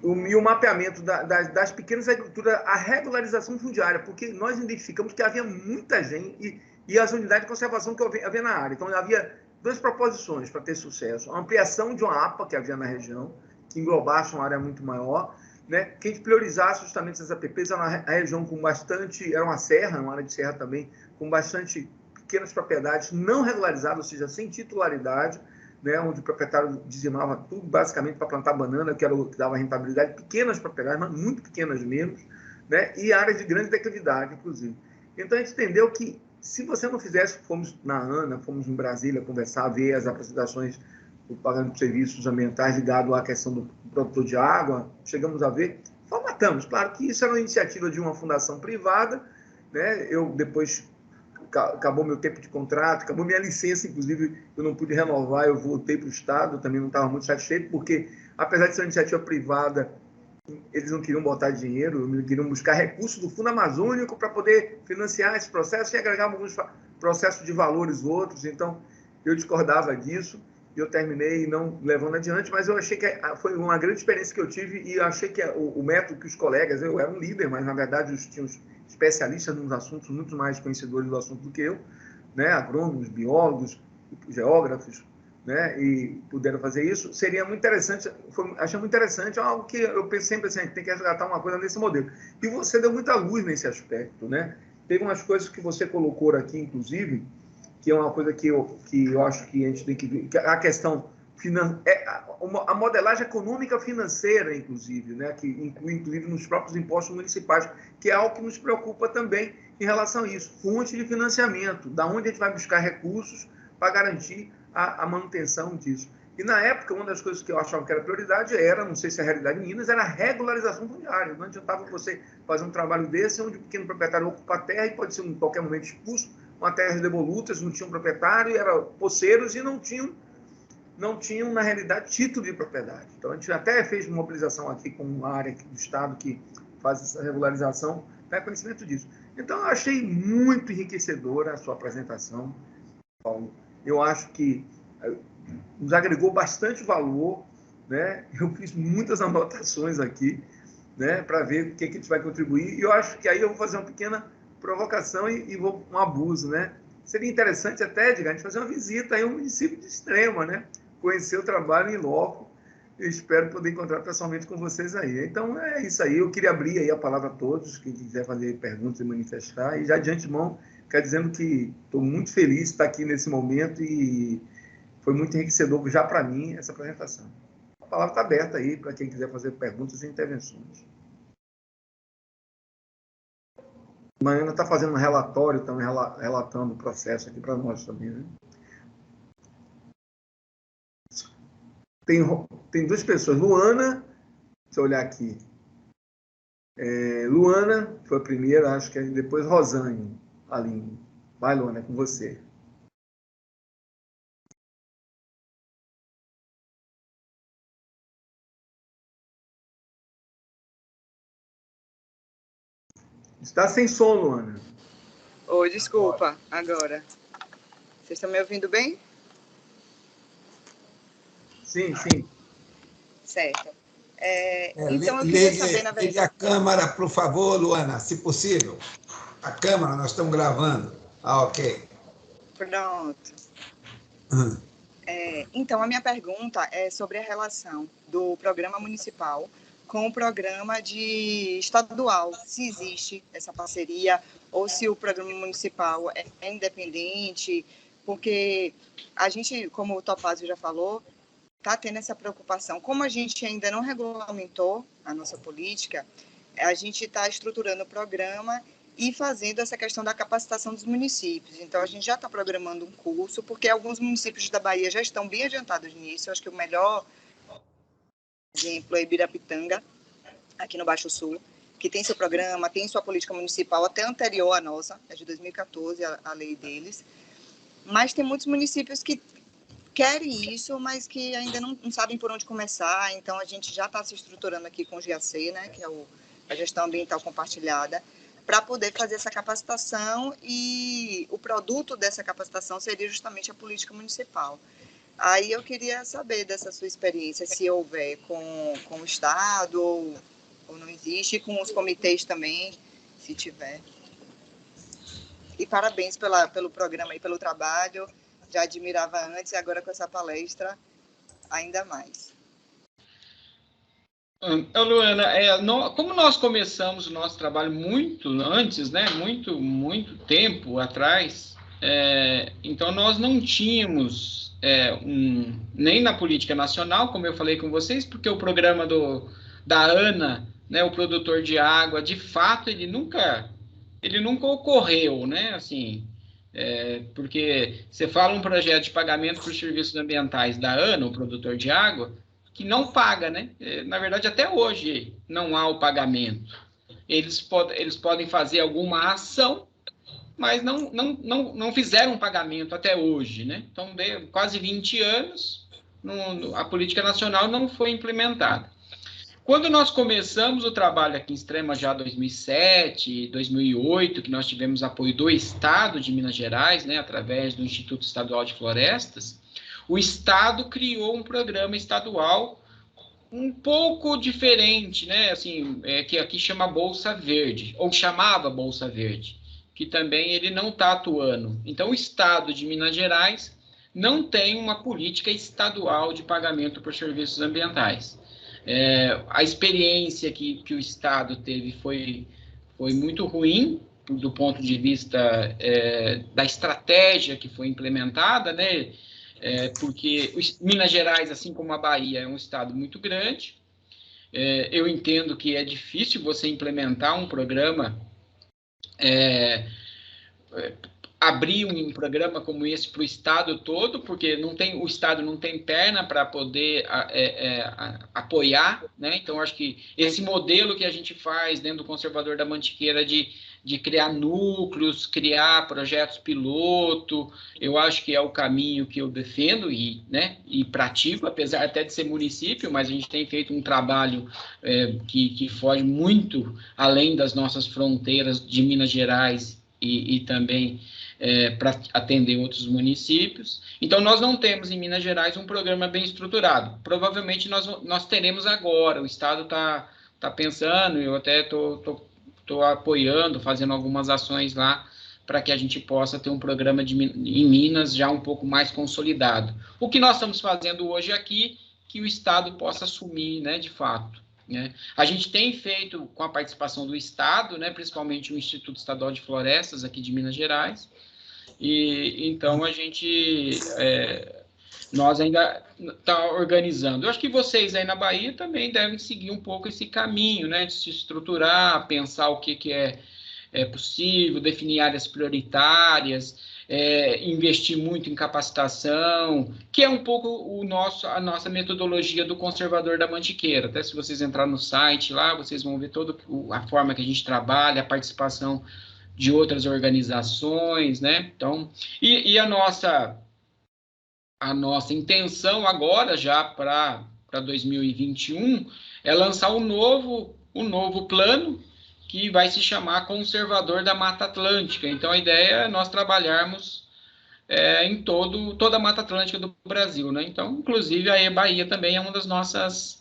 o mapeamento das pequenas agriculturas, a regularização fundiária, porque nós identificamos que havia muita gente e as unidades de conservação que havia na área. Então, havia 2 proposições para ter sucesso. A ampliação de uma APA que havia na região, que englobasse uma área muito maior, né, que a gente priorizasse justamente essas APPs, era uma região com bastante, era uma serra, uma área de serra também, com bastante pequenas propriedades não regularizadas, ou seja, sem titularidade, né, onde o proprietário dizimava tudo basicamente para plantar banana, que era o que dava rentabilidade, pequenas propriedades, mas muito pequenas mesmo, né, e áreas de grande declividade, inclusive. Então, a gente entendeu que, se você não fizesse, fomos na ANA, fomos em Brasília conversar, ver as apresentações do pagamento de serviços ambientais ligado à questão do produtor de água, chegamos a ver, formatamos. Claro que isso era uma iniciativa de uma fundação privada, né, eu depois... acabou meu tempo de contrato, acabou minha licença, inclusive eu não pude renovar, eu voltei para o Estado, também não estava muito satisfeito, porque apesar de ser uma iniciativa privada, eles não queriam botar dinheiro, queriam buscar recursos do Fundo Amazônico para poder financiar esse processo e agregar alguns processos de valores outros, então eu discordava disso, eu terminei não levando adiante, mas eu achei que foi uma grande experiência que eu tive e eu achei que o método que os colegas, eu era um líder, mas na verdade tinha uns especialistas nos assuntos, muito mais conhecedores do assunto do que eu, né, agrônomos, biólogos, geógrafos, né, e puderam fazer isso, seria muito interessante, achei muito interessante, algo que eu penso sempre assim, a gente tem que resgatar uma coisa nesse modelo. E você deu muita luz nesse aspecto, né? teve umas coisas que você colocou aqui, inclusive, que é uma coisa que eu acho que a gente tem que ver, que a questão a modelagem econômica financeira, inclusive, né, que inclui, inclusive, nos próprios impostos municipais, que é algo que nos preocupa também em relação a isso. Fonte de financiamento, da onde a gente vai buscar recursos para garantir a manutenção disso. E, na época, uma das coisas que eu achava que era prioridade era, não sei se é a realidade em Minas, era a regularização fundiária. Não adiantava você fazer um trabalho desse, onde o pequeno proprietário ocupa a terra e pode ser, em qualquer momento, expulso, uma terra devoluta, não tinha um proprietário, eram poceiros e não tinham, na realidade, título de propriedade. Então, a gente até fez uma mobilização aqui com uma área do Estado que faz essa regularização, para conhecimento disso. Então, eu achei muito enriquecedora a sua apresentação, Paulo. Eu acho que nos agregou bastante valor, né? Eu fiz muitas anotações aqui, né, para ver o que a gente vai contribuir, e eu acho que aí eu vou fazer uma pequena provocação e vou um abuso, né? Seria interessante até, Edgar, a gente fazer uma visita aí a um município de Extrema, né? Conhecer o trabalho em loco. Eu espero poder encontrar pessoalmente com vocês aí. Então, é isso aí. Eu queria abrir aí a palavra a todos, quem quiser fazer perguntas e manifestar. E já de antemão, quero dizendo que estou muito feliz de estar aqui nesse momento e foi muito enriquecedor já para mim essa apresentação. A palavra está aberta aí para quem quiser fazer perguntas e intervenções. A Mariana está fazendo um relatório, também relatando o processo aqui para nós também, né? Tem duas pessoas. Luana, se eu olhar aqui, Luana foi a primeira, acho que depois Rosane, Aline. Vai, Luana, é com você. Está sem som, Luana. Oi, desculpa, agora. Vocês estão me ouvindo bem? Sim, sim. Certo. Então, eu queria saber, na verdade... Ligue a câmera, por favor, Luana, se possível. A câmera, nós estamos gravando. Ok. Pronto. Então, a minha pergunta é sobre a relação do programa municipal com o programa estadual, se existe essa parceria ou se o programa municipal é independente, porque a gente, como o Topázio já falou, está tendo essa preocupação. Como a gente ainda não regulamentou a nossa política, a gente está estruturando o programa e fazendo essa questão da capacitação dos municípios. Então, a gente já está programando um curso, porque alguns municípios da Bahia já estão bem adiantados nisso. Eu acho que o melhor exemplo é Ibirapitanga, aqui no Baixo Sul, que tem seu programa, tem sua política municipal, até anterior à nossa, é de 2014, a lei deles. Mas tem muitos municípios que querem isso, mas que ainda não sabem por onde começar. Então, a gente já está se estruturando aqui com o GAC, né, que é a Gestão Ambiental Compartilhada, para poder fazer essa capacitação, e o produto dessa capacitação seria justamente a política municipal. Aí eu queria saber dessa sua experiência, se houver com o Estado ou não existe, e com os comitês também, se tiver. E parabéns pelo programa e pelo trabalho. Já admirava antes e agora com essa palestra ainda mais. Luana, como nós começamos o nosso trabalho muito antes, né, muito tempo atrás, então nós não tínhamos nem na política nacional, como eu falei com vocês, porque o programa da ANA, né, o produtor de água, de fato, ele nunca ocorreu, né, assim, porque você fala um projeto de pagamento por serviços ambientais da ANA, o produtor de água, que não paga, né? Na verdade, até hoje não há o pagamento. Eles podem fazer alguma ação, mas não fizeram um pagamento até hoje, né? Então, quase 20 anos, a política nacional não foi implementada. Quando nós começamos o trabalho aqui em Extrema, já em 2007, 2008, que nós tivemos apoio do Estado de Minas Gerais, né, através do Instituto Estadual de Florestas, o Estado criou um programa estadual um pouco diferente, né, assim, que aqui chama Bolsa Verde, ou chamava Bolsa Verde, que também ele não está atuando. Então, o Estado de Minas Gerais não tem uma política estadual de pagamento por serviços ambientais. A experiência que o Estado teve foi muito ruim, do ponto de vista da estratégia que foi implementada, né? Porque Minas Gerais, assim como a Bahia, é um estado muito grande. Eu entendo que é difícil você implementar um programa, abrir um programa como esse para o estado todo, porque o estado não tem perna para poder apoiar, né? Então, acho que esse modelo que a gente faz dentro do Conservador da Mantiqueira de criar núcleos, criar projetos piloto, eu acho que é o caminho que eu defendo e pratico, apesar até de ser município, mas a gente tem feito um trabalho que foge muito além das nossas fronteiras de Minas Gerais e também para atender outros municípios. Então, nós não temos em Minas Gerais um programa bem estruturado. Provavelmente nós teremos agora, o Estado está pensando, eu até estou apoiando, fazendo algumas ações lá, para que a gente possa ter um programa em Minas já um pouco mais consolidado. O que nós estamos fazendo hoje aqui, que o Estado possa assumir, né, de fato. Né? A gente tem feito com a participação do Estado, né, principalmente o Instituto Estadual de Florestas, aqui de Minas Gerais, e então nós ainda está organizando. Eu acho que vocês aí na Bahia também devem seguir um pouco esse caminho, né, de se estruturar, pensar o que é possível, definir áreas prioritárias, investir muito em capacitação, que é um pouco a nossa metodologia do Conservador da Mantiqueira. Até se vocês entrarem no site lá, vocês vão ver toda a forma que a gente trabalha, a participação de outras organizações, né? Então, e a nossa intenção agora, já para 2021, é lançar um novo plano que vai se chamar Conservador da Mata Atlântica. Então, a ideia é nós trabalharmos em toda a Mata Atlântica do Brasil, né? Então, inclusive, a Bahia também é uma das nossas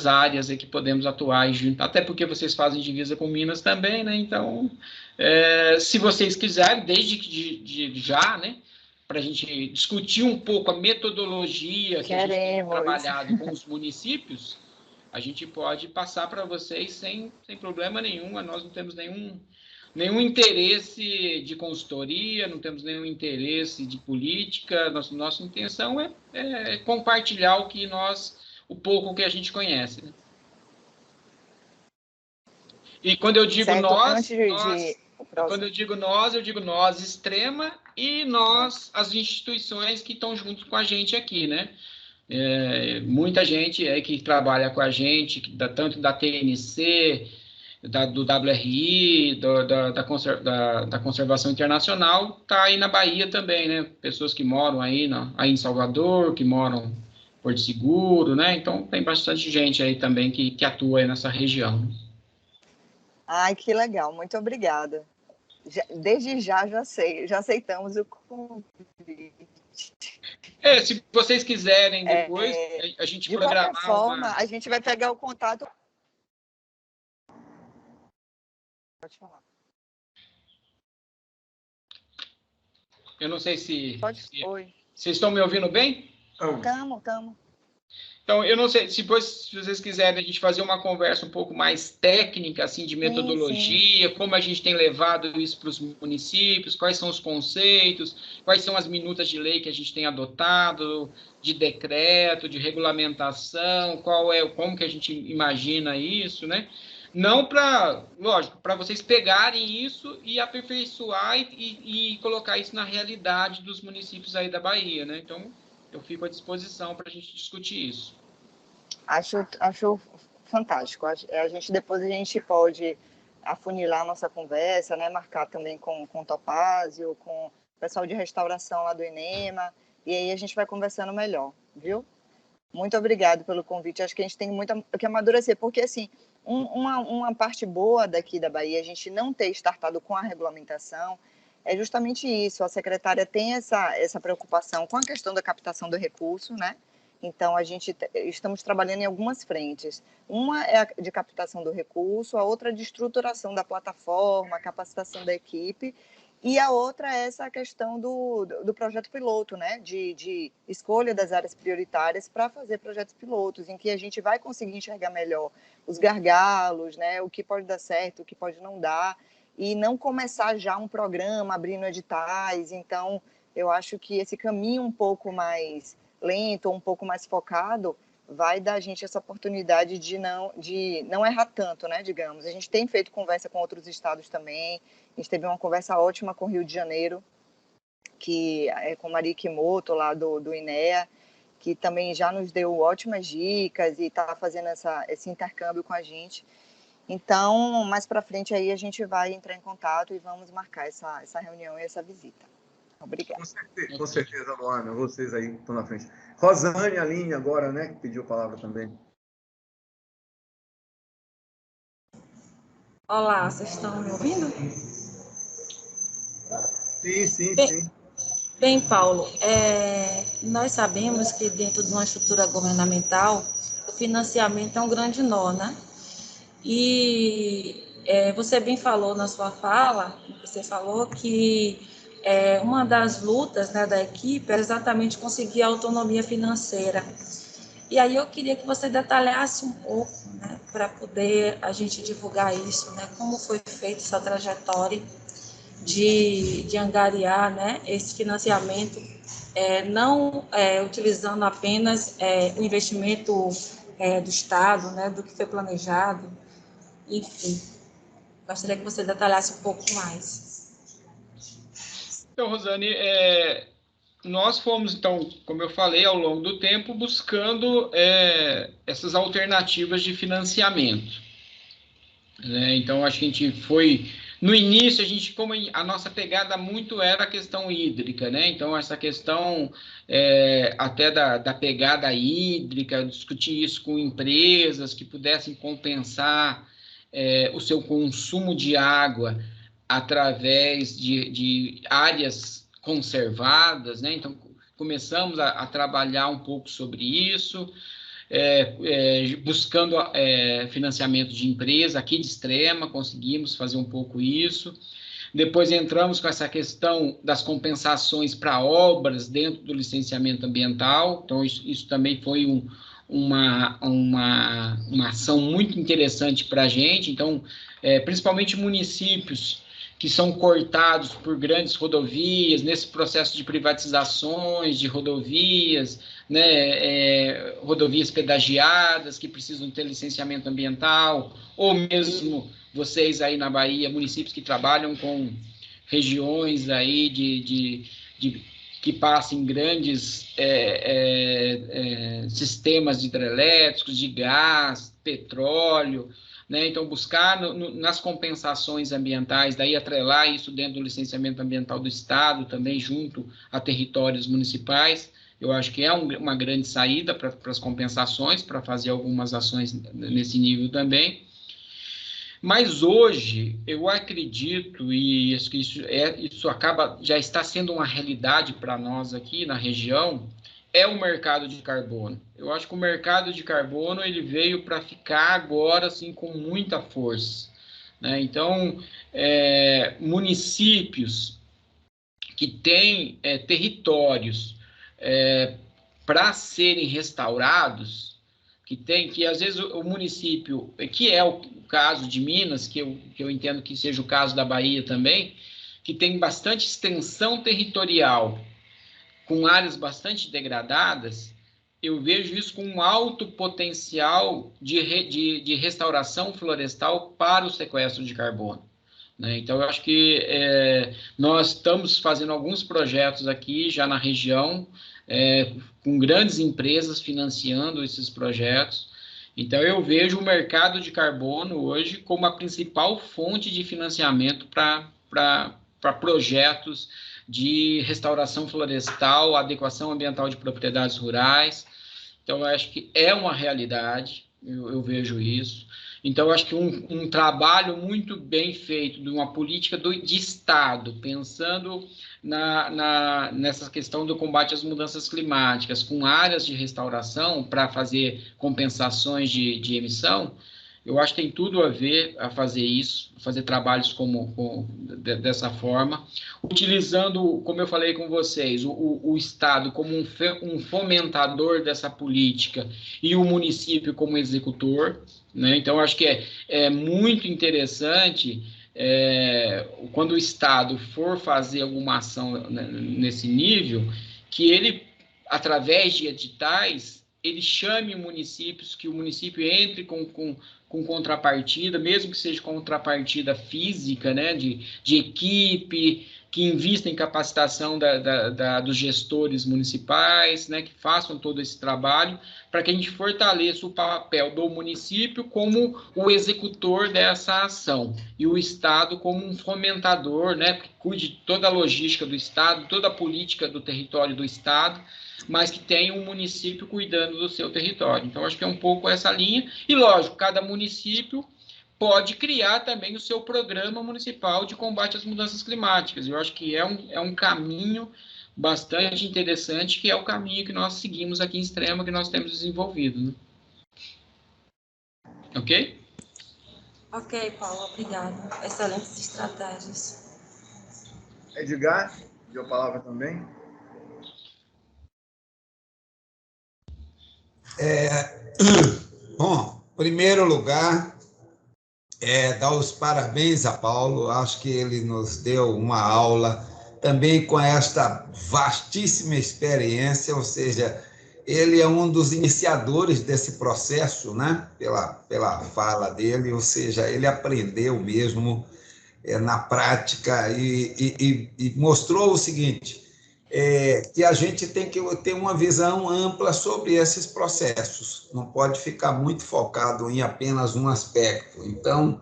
áreas que podemos atuar, até porque vocês fazem divisa com Minas também, né? Então, se vocês quiserem, desde já, né? Para a gente discutir um pouco a metodologia que a gente tem trabalhado com os municípios, a gente pode passar para vocês sem problema nenhum. Nós não temos nenhum interesse de consultoria, não temos nenhum interesse de política. Nossa intenção é compartilhar o pouco que a gente conhece. Né? E quando eu digo quando eu digo nós, Extrema, e nós, as instituições que estão junto com a gente aqui, né? Muita gente que trabalha com a gente, tanto da TNC, do WRI, da Conservação Internacional, está aí na Bahia também, né? Pessoas que moram aí em Salvador, que moram em Porto Seguro, né? Então, tem bastante gente aí também que atua aí nessa região. Ai, que legal, muito obrigada. Desde já aceitamos o convite. Se vocês quiserem depois, a gente programar. De qualquer forma, a gente vai pegar o contato. Pode falar. Eu não sei se Oi. Vocês estão me ouvindo bem? Estamos. Então, eu não sei, se vocês quiserem a gente fazer uma conversa um pouco mais técnica, assim, de metodologia, como a gente tem levado isso para os municípios, quais são os conceitos, quais são as minutas de lei que a gente tem adotado, de decreto, de regulamentação, como que a gente imagina isso, né? Não lógico, para vocês pegarem isso e aperfeiçoar e colocar isso na realidade dos municípios aí da Bahia, né? Então, eu fico à disposição para a gente discutir isso. Acho fantástico. Depois a gente pode afunilar a nossa conversa, né? Marcar também com o Topázio, com o pessoal de restauração lá do INEMA, e aí a gente vai conversando melhor, viu? Muito obrigado pelo convite. Acho que a gente tem muito que amadurecer, porque assim, uma parte boa daqui da Bahia, a gente não ter startado com a regulamentação, é justamente isso. A secretária tem essa preocupação com a questão da captação do recurso, né? Então, estamos trabalhando em algumas frentes. Uma é a de captação do recurso, a outra é de estruturação da plataforma, capacitação da equipe, e a outra é essa questão do projeto piloto, né? De escolha das áreas prioritárias para fazer projetos pilotos, em que a gente vai conseguir enxergar melhor os gargalos, né? O que pode dar certo, o que pode não dar, e não começar já um programa abrindo editais. Então, eu acho que esse caminho um pouco mais lento, um pouco mais focado, vai dar a gente essa oportunidade de não errar tanto, né, digamos. A gente tem feito conversa com outros estados também, a gente teve uma conversa ótima com o Rio de Janeiro, que é com Maria Kimoto, lá do INEA, que também já nos deu ótimas dicas e está fazendo esse intercâmbio com a gente. Então, mais para frente aí a gente vai entrar em contato e vamos marcar essa reunião e essa visita. Obrigada. Com certeza, Luana. Vocês aí estão na frente. Rosane Aline agora, né, que pediu a palavra também. Olá, vocês estão me ouvindo? Sim. Bem, Paulo, nós sabemos que dentro de uma estrutura governamental, o financiamento é um grande nó, né? E você bem falou na sua fala, você falou que uma das lutas, né, da equipe era exatamente conseguir a autonomia financeira. E aí eu queria que você detalhasse um pouco, né, para poder a gente divulgar isso, né, como foi feita essa trajetória de angariar, né, esse financiamento, não utilizando apenas o investimento do Estado, né, do que foi planejado, enfim. Gostaria que você detalhasse um pouco mais. Então, Rosane, nós fomos, então, como eu falei, ao longo do tempo, buscando essas alternativas de financiamento. Então, acho que a gente foi... No início, como a nossa pegada muito era a questão hídrica, né? Então, essa questão até da pegada hídrica, discutir isso com empresas que pudessem compensar o seu consumo de água através de áreas conservadas, né? Então, começamos a trabalhar um pouco sobre isso, buscando financiamento de empresa aqui de Extrema, conseguimos fazer um pouco isso. Depois entramos com essa questão das compensações para obras dentro do licenciamento ambiental, então isso também foi uma ação muito interessante para a gente. Então, principalmente municípios que são cortados por grandes rodovias, nesse processo de privatizações de rodovias, né, rodovias pedagiadas que precisam ter licenciamento ambiental, ou mesmo vocês aí na Bahia, municípios que trabalham com regiões aí que passam grandes sistemas hidrelétricos, de gás, petróleo, né? Então, buscar nas compensações ambientais, daí atrelar isso dentro do licenciamento ambiental do Estado, também junto a territórios municipais, eu acho que é uma grande saída para as compensações, para fazer algumas ações nesse nível também. Mas hoje, eu acredito, e isso já está sendo uma realidade para nós aqui na região, é o mercado de carbono. Eu acho que o mercado de carbono ele veio para ficar agora assim, com muita força, né? Então, municípios que têm territórios para serem restaurados, que às vezes o município, que é o caso de Minas, que eu entendo que seja o caso da Bahia também, que tem bastante extensão territorial, com áreas bastante degradadas, eu vejo isso com um alto potencial de restauração florestal para o sequestro de carbono, né? Então, eu acho que nós estamos fazendo alguns projetos aqui, já na região, com grandes empresas financiando esses projetos. Então, eu vejo o mercado de carbono hoje como a principal fonte de financiamento para projetos de restauração florestal, adequação ambiental de propriedades rurais. Então, eu acho que é uma realidade, eu vejo isso. Então, eu acho que um trabalho muito bem feito de uma política de Estado, pensando nessa questão do combate às mudanças climáticas, com áreas de restauração para fazer compensações de emissão, eu acho que tem tudo a ver a fazer isso, fazer trabalhos dessa forma, utilizando, como eu falei com vocês, o Estado como um fomentador dessa política e o município como executor, né? Então, acho que é muito interessante quando o Estado for fazer alguma ação nesse nível, que ele, através de editais, ele chame municípios, que o município entre com contrapartida, mesmo que seja contrapartida física, né, de equipe, que invista em capacitação dos gestores municipais, né, que façam todo esse trabalho, para que a gente fortaleça o papel do município como o executor dessa ação, e o Estado como um fomentador, né, que cuide de toda a logística do Estado, toda a política do território do Estado, mas que tenha um município cuidando do seu território. Então, acho que é um pouco essa linha, e lógico, cada município pode criar também o seu programa municipal de combate às mudanças climáticas. Eu acho que é um caminho bastante interessante, que é o caminho que nós seguimos aqui em Extrema, que nós temos desenvolvido. Né? Ok? Ok, Paulo, obrigada. Excelentes estratégias. Edgar, deu a palavra também. Bom, em primeiro lugar, dar os parabéns a Paulo. Acho que ele nos deu uma aula também com esta vastíssima experiência, ou seja, ele é um dos iniciadores desse processo, né? Pela fala dele, ou seja, ele aprendeu mesmo na prática e mostrou o seguinte, que a gente tem que ter uma visão ampla sobre esses processos, não pode ficar muito focado em apenas um aspecto. Então,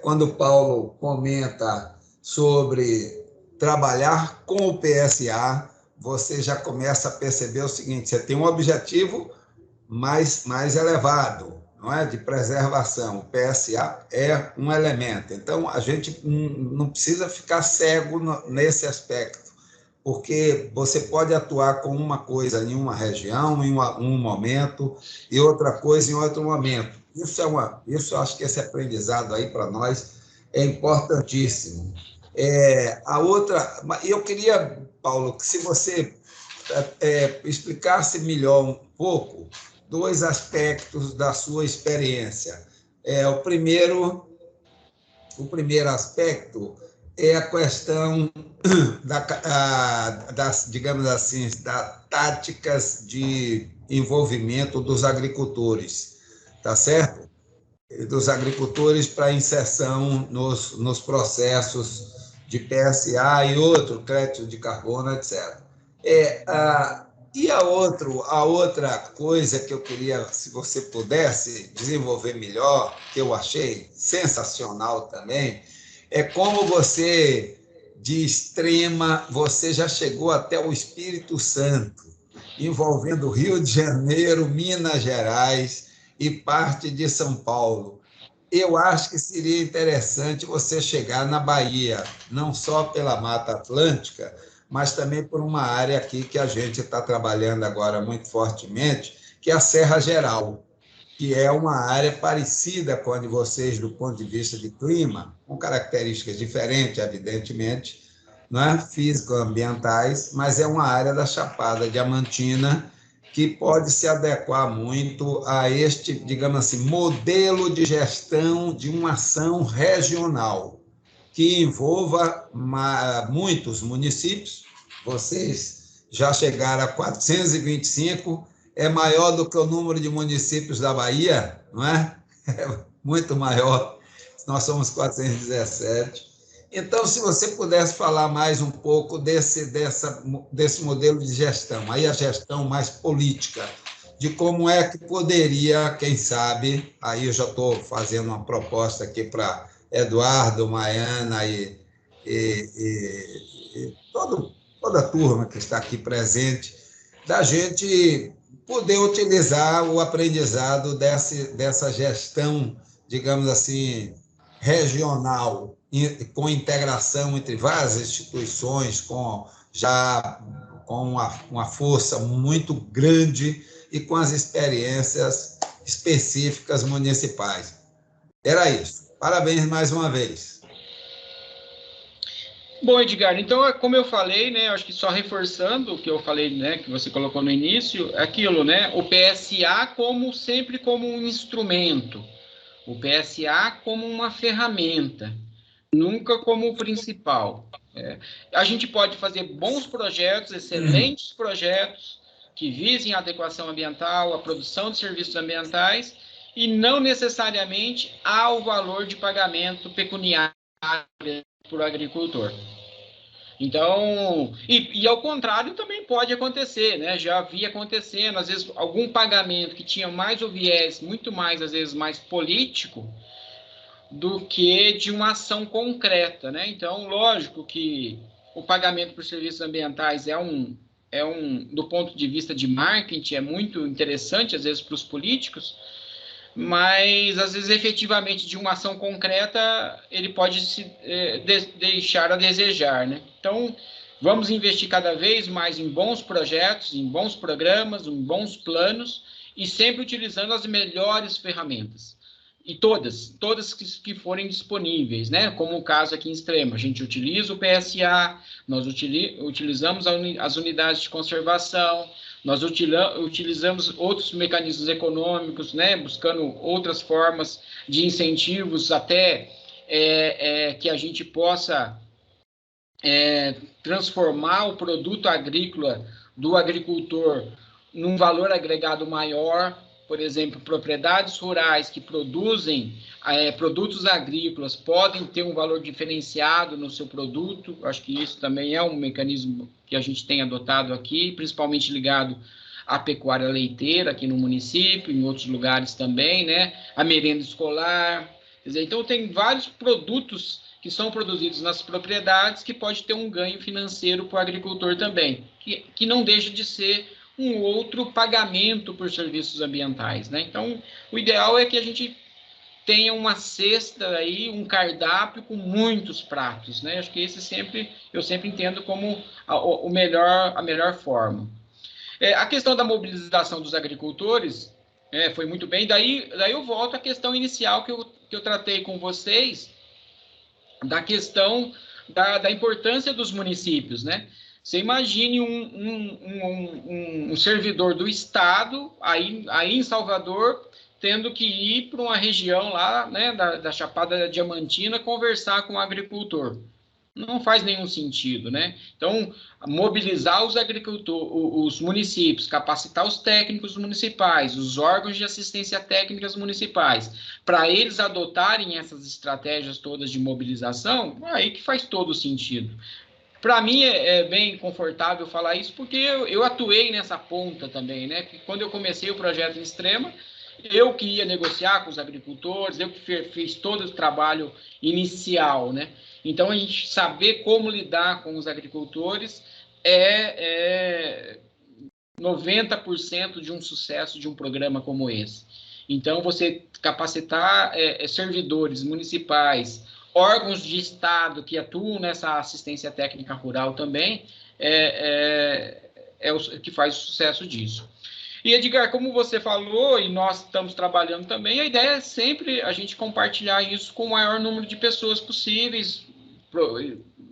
quando o Paulo comenta sobre trabalhar com o PSA, você já começa a perceber o seguinte, você tem um objetivo mais elevado, não é? De preservação. O PSA é um elemento. Então, a gente não precisa ficar cego nesse aspecto, porque você pode atuar com uma coisa em uma região, em um momento, e outra coisa em outro momento. Isso acho que esse aprendizado aí para nós é importantíssimo. A outra, eu queria, Paulo, que se você explicasse melhor um pouco dois aspectos da sua experiência. O primeiro aspecto é a questão das, digamos assim, das táticas de envolvimento dos agricultores, tá certo? Dos agricultores para inserção nos processos de PSA e outro, crédito de carbono, etc. E a outra coisa que eu queria, se você pudesse desenvolver melhor, que eu achei sensacional também, é como você, de Extrema, você já chegou até o Espírito Santo, envolvendo Rio de Janeiro, Minas Gerais e parte de São Paulo. Eu acho que seria interessante você chegar na Bahia, não só pela Mata Atlântica, mas também por uma área aqui que a gente está trabalhando agora muito fortemente, que é a Serra Geral, que é uma área parecida com a de vocês do ponto de vista de clima, com características diferentes, evidentemente, não é? Físico-ambientais, mas é uma área da Chapada Diamantina que pode se adequar muito a este, digamos assim, modelo de gestão de uma ação regional, que envolva muitos municípios. Vocês já chegaram a 425, é maior do que o número de municípios da Bahia, não é? É muito maior, nós somos 417. Então, se você pudesse falar mais um pouco desse modelo de gestão, aí a gestão mais política, de como é que poderia, quem sabe, aí eu já estou fazendo uma proposta aqui para Eduardo, Maiana e toda a turma que está aqui presente, da gente poder utilizar o aprendizado dessa gestão, digamos assim, regional, com integração entre várias instituições, com uma força muito grande e com as experiências específicas municipais. Era isso. Parabéns mais uma vez. Bom, Edgar, então, como eu falei, né, acho que só reforçando o que eu falei, né, que você colocou no início, aquilo, né, o PSA sempre como um instrumento, o PSA como uma ferramenta. Nunca como o principal. A gente pode fazer bons projetos, excelentes projetos, que visem a adequação ambiental, a produção de serviços ambientais, e não necessariamente ao valor de pagamento pecuniário para o agricultor. Então, e ao contrário também pode acontecer, né? Já vi acontecendo, às vezes, algum pagamento que tinha mais o viés, muito mais, às vezes, mais político, do que de uma ação concreta, né? Então, lógico que o pagamento por serviços ambientais do ponto de vista de marketing, é muito interessante, às vezes, para os políticos, mas, às vezes, efetivamente, de uma ação concreta, ele pode deixar a desejar, né? Então, vamos investir cada vez mais em bons projetos, em bons programas, em bons planos, e sempre utilizando as melhores ferramentas. E todas que forem disponíveis, né? Como o caso aqui em Extrema, a gente utiliza o PSA, nós utilizamos as unidades de conservação, nós utilizamos outros mecanismos econômicos, né? Buscando outras formas de incentivos, até que a gente possa transformar o produto agrícola do agricultor num valor agregado maior. Por exemplo, propriedades rurais que produzem produtos agrícolas podem ter um valor diferenciado no seu produto. Acho que isso também é um mecanismo que a gente tem adotado aqui, principalmente ligado à pecuária leiteira aqui no município, em outros lugares também, né? A merenda escolar. Quer dizer, então, tem vários produtos que são produzidos nas propriedades que pode ter um ganho financeiro para o agricultor também, que não deixa de ser um outro pagamento por serviços ambientais, né? Então, o ideal é que a gente tenha uma cesta aí, um cardápio com muitos pratos, né? Acho que eu sempre entendo como a melhor forma. A questão da mobilização dos agricultores foi muito bem. Daí eu volto à questão inicial que eu tratei com vocês, da questão da importância dos municípios, né? Você imagine um servidor do Estado, aí em Salvador, tendo que ir para uma região lá, né, da Chapada Diamantina, conversar com o agricultor. Não faz nenhum sentido, né? Então, mobilizar os municípios, capacitar os técnicos municipais, os órgãos de assistência técnicas municipais, para eles adotarem essas estratégias todas de mobilização, aí que faz todo o sentido. Para mim é bem confortável falar isso, porque eu atuei nessa ponta também, né? Que quando eu comecei o projeto em Extrema, eu que ia negociar com os agricultores, eu que fiz todo o trabalho inicial, né? Então, a gente saber como lidar com os agricultores é 90% de um sucesso de um programa como esse. Então, você capacitar servidores municipais, órgãos de Estado que atuam nessa assistência técnica rural também, é o que faz o sucesso disso. E, Edgar, como você falou, e nós estamos trabalhando também, a ideia é sempre a gente compartilhar isso com o maior número de pessoas possíveis.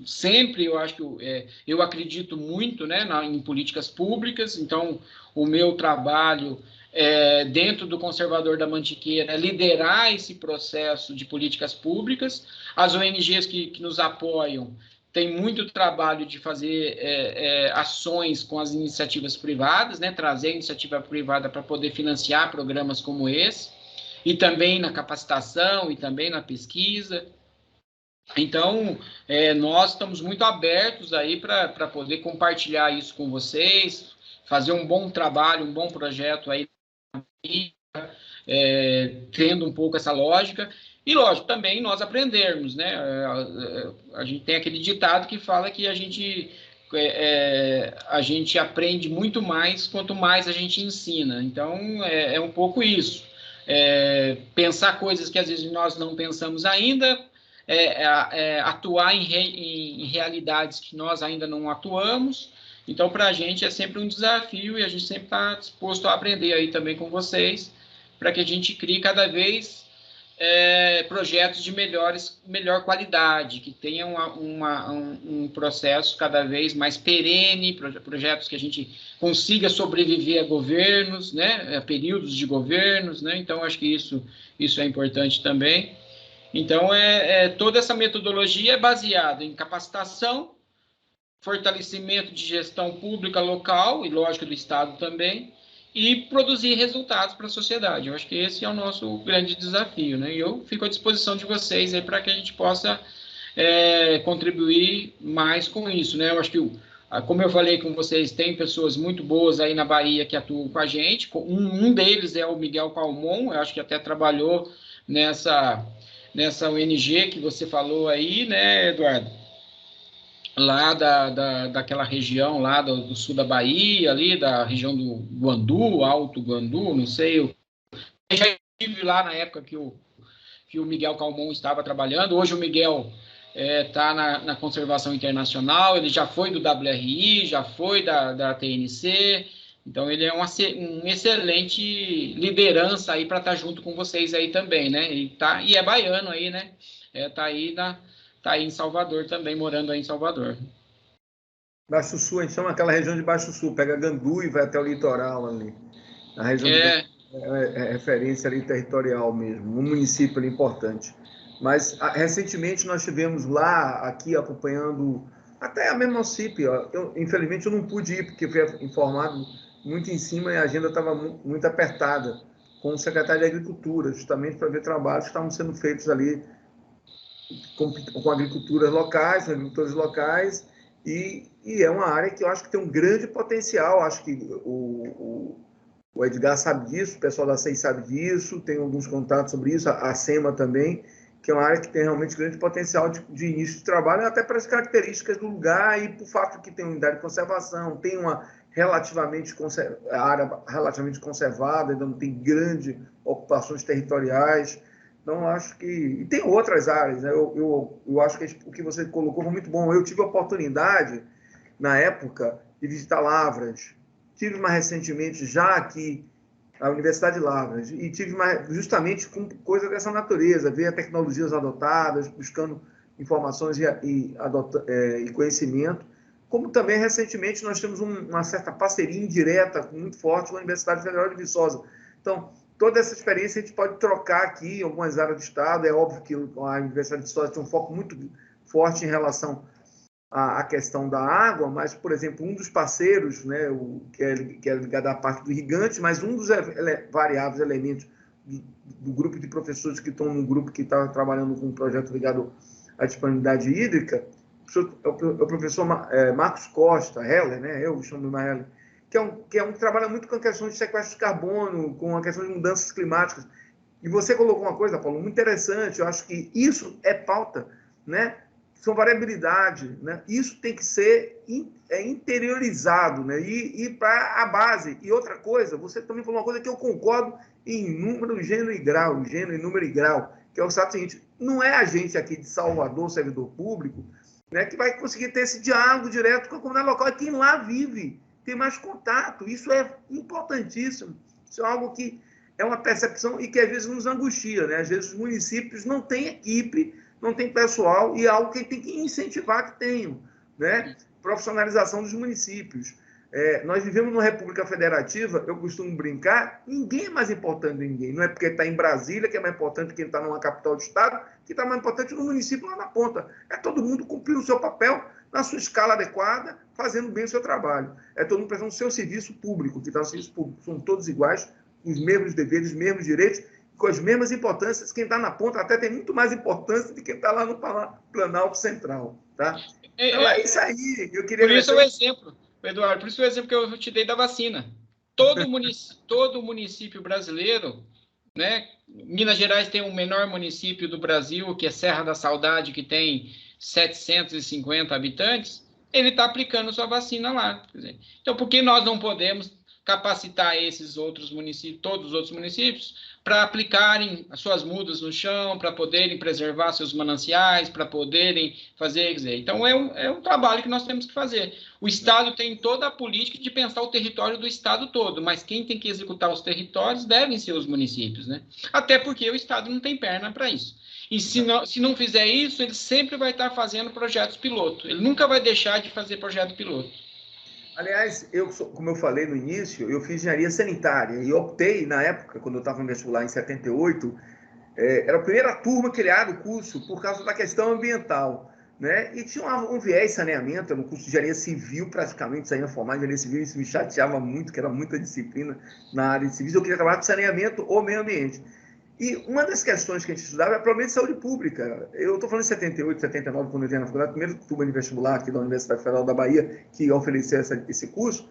Sempre, eu acho que eu acredito muito, né, em políticas públicas, então o meu trabalho dentro do Conservador da Mantiqueira é liderar esse processo de políticas públicas. As ONGs que nos apoiam têm muito trabalho de fazer ações com as iniciativas privadas, né, trazer a iniciativa privada para poder financiar programas como esse, e também na capacitação e também na pesquisa. Então, nós estamos muito abertos aí para poder compartilhar isso com vocês, fazer um bom trabalho, um bom projeto aí, tendo um pouco essa lógica. E, lógico, também nós aprendermos, né? A gente tem aquele ditado que fala que a gente aprende muito mais quanto mais a gente ensina. Então, é um pouco isso. Pensar coisas que às vezes nós não pensamos ainda, atuar em realidades que nós ainda não atuamos. Então, para a gente é sempre um desafio e a gente sempre está disposto a aprender aí também com vocês, para que a gente crie cada vez projetos de melhor qualidade, que tenham um processo cada vez mais perene, projetos que a gente consiga sobreviver a governos, né, a períodos de governos, né? Então, acho que isso é importante também. Então, toda essa metodologia é baseada em capacitação, fortalecimento de gestão pública local, e lógico do Estado também, e produzir resultados para a sociedade. Eu acho que esse é o nosso grande desafio, né? E eu fico à disposição de vocês aí para que a gente possa contribuir mais com isso, né? Eu acho que, como eu falei com vocês, tem pessoas muito boas aí na Bahia que atuam com a gente. Um deles é o Miguel Calmon, eu acho que até trabalhou nessa ONG que você falou aí, né, Eduardo? Lá daquela região lá do sul da Bahia, ali da região do Guandu, Alto Guandu, não sei. Eu já estive lá na época que o Miguel Calmon estava trabalhando. Hoje o Miguel está na conservação internacional, ele já foi do WRI, já foi da TNC, então ele é um excelente liderança aí para estar junto com vocês aí também, né? E é baiano aí, né? Está aí em Salvador também, morando aí em Salvador. Baixo Sul, a gente chama aquela região de Baixo Sul, pega Gandu e vai até o litoral ali. A região é referência ali territorial mesmo, um município ali importante. Mas, recentemente, nós tivemos lá, aqui, acompanhando até a mesma OCIP. Infelizmente, eu não pude ir, porque fui informado muito em cima e a agenda estava muito apertada com o secretário de Agricultura, justamente para ver trabalhos que estavam sendo feitos ali com agriculturas locais, agricultores locais, e é uma área que eu acho que tem um grande potencial. Acho que o Edgar sabe disso, o pessoal da SEI sabe disso, tem alguns contatos sobre isso, a SEMA também, que é uma área que tem realmente grande potencial de início de trabalho, até para as características do lugar e por fato que tem unidade de conservação, tem uma área relativamente conservada, ainda não tem grandes ocupações territoriais. Então, acho que... E tem outras áreas, né? Eu acho que o que você colocou foi muito bom. Eu tive a oportunidade, na época, de visitar Lavras. Tive mais recentemente, já aqui, a Universidade de Lavras. E tive justamente com coisa dessa natureza, ver tecnologias adotadas, buscando informações e conhecimento. Como também, recentemente, nós temos uma certa parceria indireta, muito forte, com a Universidade Federal de Viçosa. Então, toda essa experiência a gente pode trocar aqui em algumas áreas do Estado. É óbvio que a Universidade de Viçosa tem um foco muito forte em relação à questão da água, mas, por exemplo, um dos parceiros, né, que é ligado à parte do irrigante, mas um dos variáveis elementos do grupo de professores que estão no grupo que está trabalhando com um projeto ligado à disponibilidade hídrica, o professor Marcos Costa, Heller, né, eu chamo de Heller, que trabalha muito com a questão de sequestro de carbono, com a questão de mudanças climáticas. E você colocou uma coisa, Paulo, muito interessante. Eu acho que isso é pauta, né? São variabilidade, né? Isso tem que ser interiorizado, né? E para a base. E outra coisa, você também falou uma coisa que eu concordo em número, gênero e grau, número e grau, que é o seguinte: não é a gente aqui de Salvador, servidor público, né, que vai conseguir ter esse diálogo direto com a comunidade local, e quem lá vive tem mais contato. Isso é importantíssimo. Isso é algo que é uma percepção e que às vezes nos angustia, né? Às vezes os municípios não têm equipe, não têm pessoal, e é algo que tem que incentivar que tenham, né? Profissionalização dos municípios. Nós vivemos numa república federativa, eu costumo brincar, ninguém é mais importante que ninguém. Não é porque está em Brasília que é mais importante que quem está numa capital do estado, que está mais importante no município lá na ponta. É todo mundo cumprir o seu papel na sua escala adequada, fazendo bem o seu trabalho. É todo mundo prestando o seu serviço público, que está no serviço público. São todos iguais, os mesmos deveres, os mesmos direitos, com as mesmas importâncias. Quem está na ponta até tem muito mais importância do que quem está lá no Planalto Central. Tá? Então é isso aí. Eu queria... Por isso é o exemplo, Eduardo, por isso é o exemplo que eu te dei da vacina. Todo município brasileiro, né? Minas Gerais tem o menor município do Brasil, que é Serra da Saudade, que tem 750 habitantes, ele está aplicando sua vacina lá. Quer dizer, então, por que nós não podemos capacitar esses outros municípios, todos os outros municípios, para aplicarem as suas mudas no chão, para poderem preservar seus mananciais, para poderem fazer, quer dizer, então é um trabalho que nós temos que fazer. O Estado tem toda a política de pensar o território do Estado todo, mas quem tem que executar os territórios devem ser os municípios, né? Até porque o Estado não tem perna para isso. E se não fizer isso, ele sempre vai estar fazendo projetos piloto. Ele nunca vai deixar de fazer projeto piloto. Aliás, como eu falei no início, eu fiz engenharia sanitária e optei, na época, quando eu estava no vestibular em 78, Era a primeira turma criada o curso por causa da questão ambiental, né? E tinha um viés saneamento, no curso de engenharia civil, praticamente, saía formado em engenharia civil, isso me chateava muito, que era muita disciplina na área de civis, eu queria trabalhar com saneamento ou meio ambiente. E uma das questões que a gente estudava é problema de saúde pública. Eu estou falando de 78, 79, quando eu entrei na faculdade, primeiro turma de vestibular aqui da Universidade Federal da Bahia, que oferecia esse curso,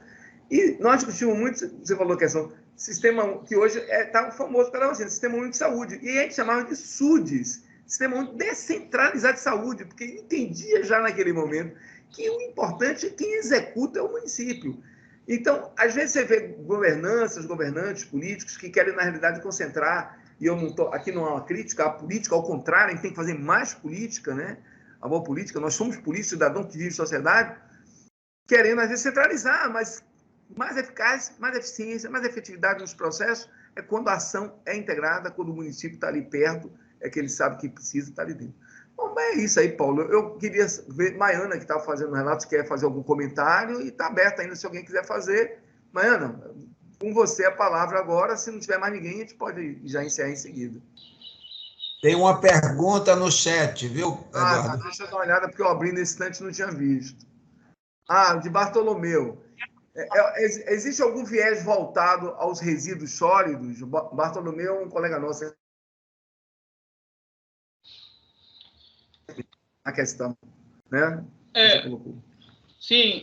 e nós discutimos muito, você falou a questão, sistema que hoje está famoso pela vacina, Sistema Único de Saúde, e a gente chamava de SUDES, Sistema Único Descentralizado de Saúde, porque entendia já naquele momento que o importante é quem executa é o município. Então, às vezes você vê governantes políticos que querem, na realidade, concentrar, e eu não estou, aqui não há uma crítica à política, ao contrário, a gente tem que fazer mais política, né? A boa política, nós somos políticos, cidadãos que vivem em sociedade, querendo, às vezes, centralizar, mas mais eficaz, mais eficiência, mais efetividade nos processos é quando a ação é integrada, quando o município está ali perto, é que ele sabe que precisa estar ali dentro. Bom, é isso aí, Paulo. Eu queria ver Maiana, que estava fazendo relatos, quer fazer algum comentário, e está aberto ainda se alguém quiser fazer. Maiana, com você a palavra agora. Se não tiver mais ninguém, a gente pode já encerrar em seguida. Tem uma pergunta no chat, viu, Eduardo? Deixa eu dar uma olhada, porque eu abri nesse instante e não tinha visto. De Bartolomeu. Existe algum viés voltado aos resíduos sólidos? Bartolomeu é um colega nosso. A questão, né? Sim,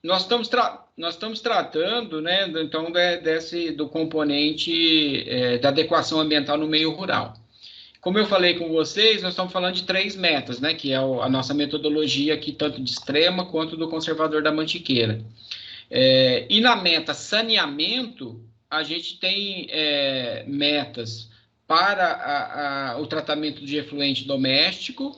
nós estamos tratando, né, então, do componente da adequação ambiental no meio rural. Como eu falei com vocês, nós estamos falando de 3 metas, né, que é a nossa metodologia aqui, tanto de Extrema quanto do Conservador da Mantiqueira. E na meta saneamento, a gente tem metas para o tratamento de efluente doméstico,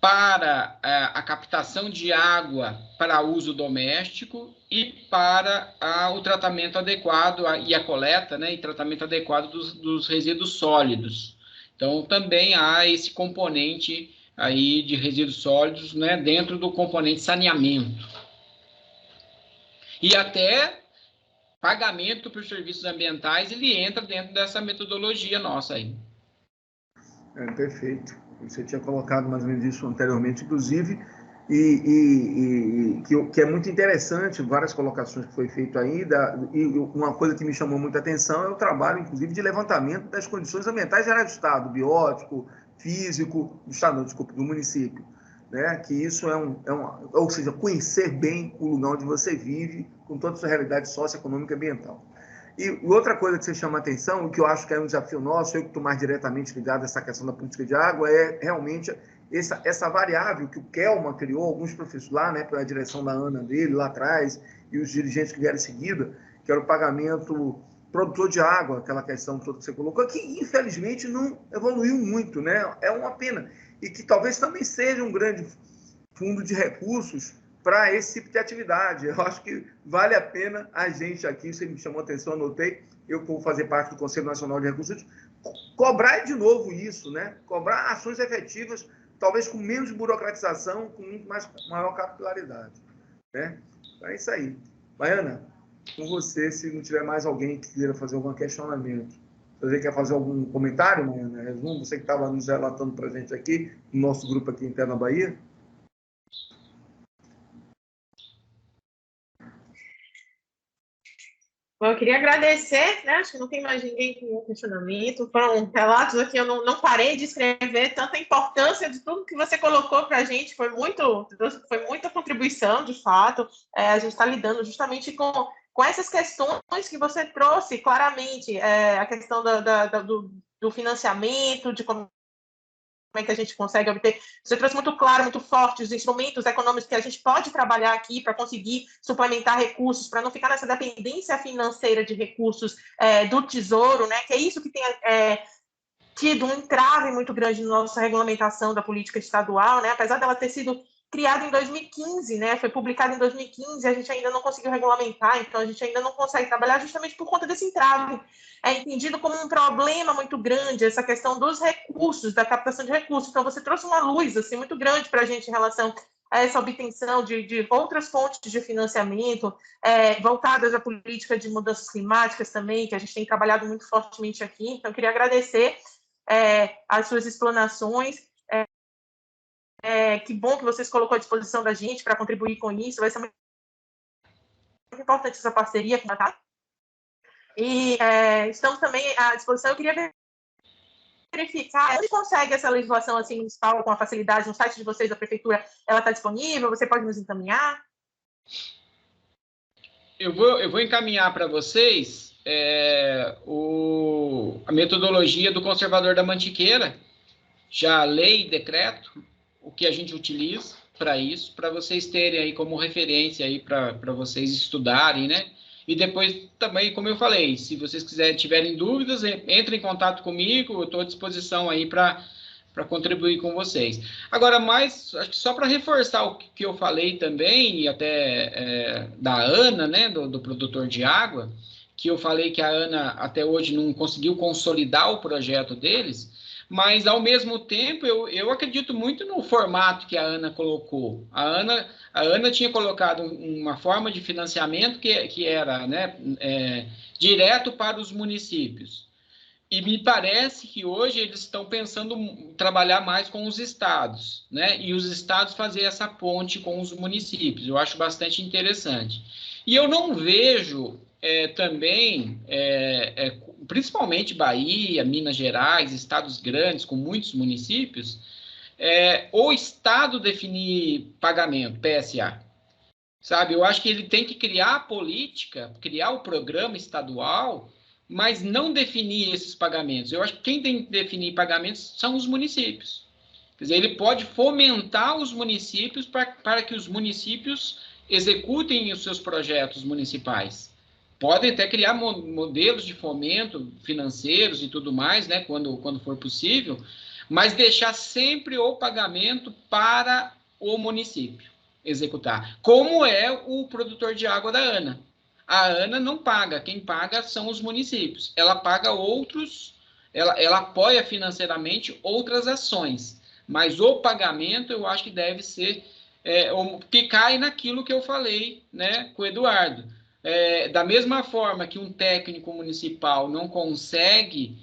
para a captação de água para uso doméstico e para o tratamento adequado e a coleta, né, e tratamento adequado dos resíduos sólidos. Então, também há esse componente aí de resíduos sólidos, né, dentro do componente saneamento. E até pagamento por serviços ambientais, ele entra dentro dessa metodologia nossa aí. Perfeito. Você tinha colocado mais ou menos isso anteriormente, inclusive, que é muito interessante, várias colocações que foi feito aí, e uma coisa que me chamou muita atenção é o trabalho, inclusive, de levantamento das condições ambientais gerais do Estado, biótico, físico, do Estado, não, desculpa, do município. Né? Que isso ou seja, conhecer bem o lugar onde você vive, com toda a sua realidade socioeconômica e ambiental. E outra coisa que você chama a atenção, o que eu acho que é um desafio nosso, eu que estou mais diretamente ligado a essa questão da política de água, é realmente essa variável que o Kelman criou, alguns professores lá, né, pela direção da Ana dele, lá atrás, e os dirigentes que vieram em seguida, que era o pagamento produtor de água, aquela questão toda que você colocou, que infelizmente não evoluiu muito, né? É uma pena. E que talvez também seja um grande fundo de recursos para esse tipo de atividade. Eu acho que vale a pena a gente aqui, você me chamou a atenção, anotei, eu vou fazer parte do Conselho Nacional de Recursos, cobrar de novo isso, né? Cobrar ações efetivas, talvez com menos burocratização, com muito maior capilaridade. Né? Então é isso aí. Baiana, com você, se não tiver mais alguém que queira fazer algum questionamento. Você quer fazer algum comentário, Baiana? Resumo, você que estava nos relatando para a gente aqui, no nosso grupo aqui interno na Bahia? Bom, eu queria agradecer, né? Acho que não tem mais ninguém com questionamento. Foram relatos aqui, eu não parei de escrever, tanta importância de tudo que você colocou para a gente, foi muita contribuição, de fato. A gente está lidando justamente com essas questões que você trouxe claramente, a questão do financiamento, de como é que a gente consegue obter. Você trouxe muito claro, muito forte os instrumentos econômicos que a gente pode trabalhar aqui para conseguir suplementar recursos, para não ficar nessa dependência financeira de recursos do Tesouro, né? Que é isso que tem tido um entrave muito grande na nossa regulamentação da política estadual, né? Apesar dela ter sido criada em 2015, né? Foi publicada em 2015, a gente ainda não conseguiu regulamentar, então a gente ainda não consegue trabalhar justamente por conta desse entrave. É entendido como um problema muito grande essa questão dos recursos, da captação de recursos. Então, você trouxe uma luz assim, muito grande para a gente em relação a essa obtenção de outras fontes de financiamento, voltadas à política de mudanças climáticas também, que a gente tem trabalhado muito fortemente aqui. Então, eu queria agradecer as suas explanações. Que bom que vocês colocou à disposição da gente para contribuir com isso. Vai ser muito importante essa parceria com a TAP. E estamos também à disposição. Eu queria verificar onde consegue essa legislação assim, municipal com a facilidade no site de vocês, da prefeitura, ela está disponível? Você pode nos encaminhar? Eu vou encaminhar para vocês a metodologia do conservador da Mantiqueira, já lei e decreto, o que a gente utiliza para isso, para vocês terem aí como referência aí para vocês estudarem, né? E depois também, como eu falei, se vocês tiverem dúvidas, entrem em contato comigo, eu estou à disposição aí para contribuir com vocês. Agora, acho que só para reforçar o que eu falei também, e até da Ana, né, do produtor de água, que eu falei que a Ana até hoje não conseguiu consolidar o projeto deles, mas, ao mesmo tempo, eu acredito muito no formato que a Ana colocou. A Ana tinha colocado uma forma de financiamento que era, né, direto para os municípios. E me parece que hoje eles estão pensando em trabalhar mais com os estados, né? E os estados fazer essa ponte com os municípios. Eu acho bastante interessante. E eu não vejo também, principalmente Bahia, Minas Gerais, estados grandes com muitos municípios, o estado definir pagamento, PSA. Sabe, eu acho que ele tem que criar a política, criar o programa estadual, mas não definir esses pagamentos. Eu acho que quem tem que definir pagamentos são os municípios. Quer dizer, ele pode fomentar os municípios para que os municípios executem os seus projetos municipais. Podem até criar modelos de fomento financeiros e tudo mais, né, quando for possível, mas deixar sempre o pagamento para o município executar, como é o produtor de água da Ana. A Ana não paga, quem paga são os municípios. Ela paga ela apoia financeiramente outras ações, mas o pagamento eu acho que deve ser, que cai naquilo que eu falei, né, com o Eduardo. Da mesma forma que um técnico municipal não consegue,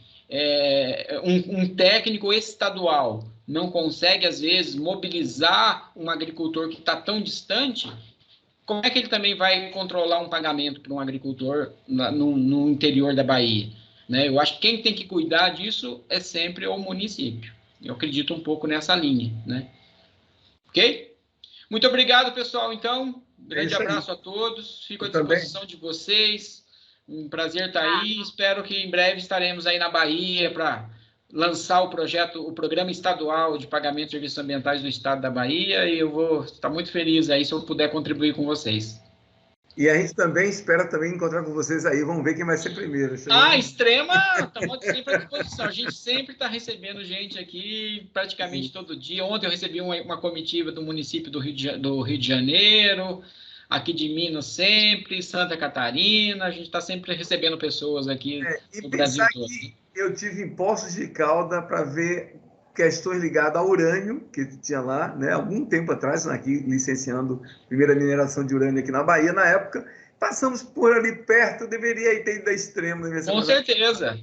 um técnico estadual não consegue, às vezes, mobilizar um agricultor que está tão distante, como é que ele também vai controlar um pagamento para um agricultor no interior da Bahia? Né? Eu acho que quem tem que cuidar disso é sempre o município. Eu acredito um pouco nessa linha. Né? Ok? Muito obrigado, pessoal, então. Grande abraço a todos. Fico à disposição de vocês. Um prazer estar aí. Espero que em breve estaremos aí na Bahia para lançar o programa estadual de pagamento de serviços ambientais do estado da Bahia, e eu vou estar muito feliz aí se eu puder contribuir com vocês. E a gente também espera encontrar com vocês aí, vamos ver quem vai ser primeiro. Extrema, estamos sempre à disposição. A gente sempre está recebendo gente aqui, praticamente todo dia. Ontem eu recebi uma comitiva do município do Rio de Janeiro, aqui de Minas sempre, Santa Catarina, a gente está sempre recebendo pessoas aqui no Brasil todo. Eu tive em Poços de Caldas para ver questões ligadas ao urânio, que tinha lá, né, algum tempo atrás, aqui licenciando a primeira mineração de urânio aqui na Bahia, na época. Passamos por ali perto, deveria ter ido da Extrema. Com certeza.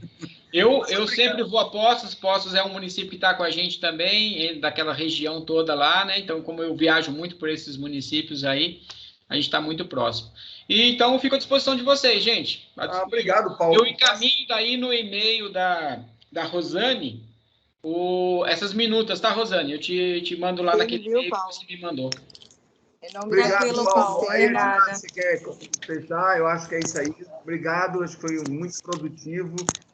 Eu sempre vou a Poços. Poços é um município que está com a gente também, daquela região toda lá, né? Então, como eu viajo muito por esses municípios aí, a gente está muito próximo. E, então, eu fico à disposição de vocês, gente. Obrigado, Paulo. Eu encaminho daí no e-mail da Rosane essas minutas, tá, Rosane? Eu te mando lá naquele e-mail que você me mandou. Obrigado, Paulo. Você quer fechar? Eu acho que é isso aí. Obrigado, acho que foi muito produtivo,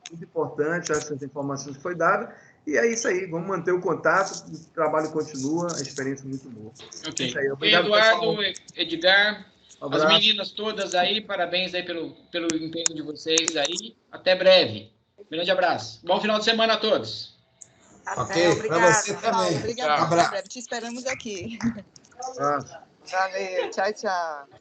muito importante, acho que as informações que foi dada. E é isso aí, vamos manter o contato, o trabalho continua, a experiência é muito boa. Ok. É isso aí. Obrigado, Eduardo, pessoal. Edgar, Abraço. As meninas todas aí, parabéns aí pelo empenho de vocês aí. Até breve. Grande abraço. Bom final de semana a todos. Ok, para você também. Obrigado. Te esperamos aqui. Abraço. Valeu. Tchau, tchau.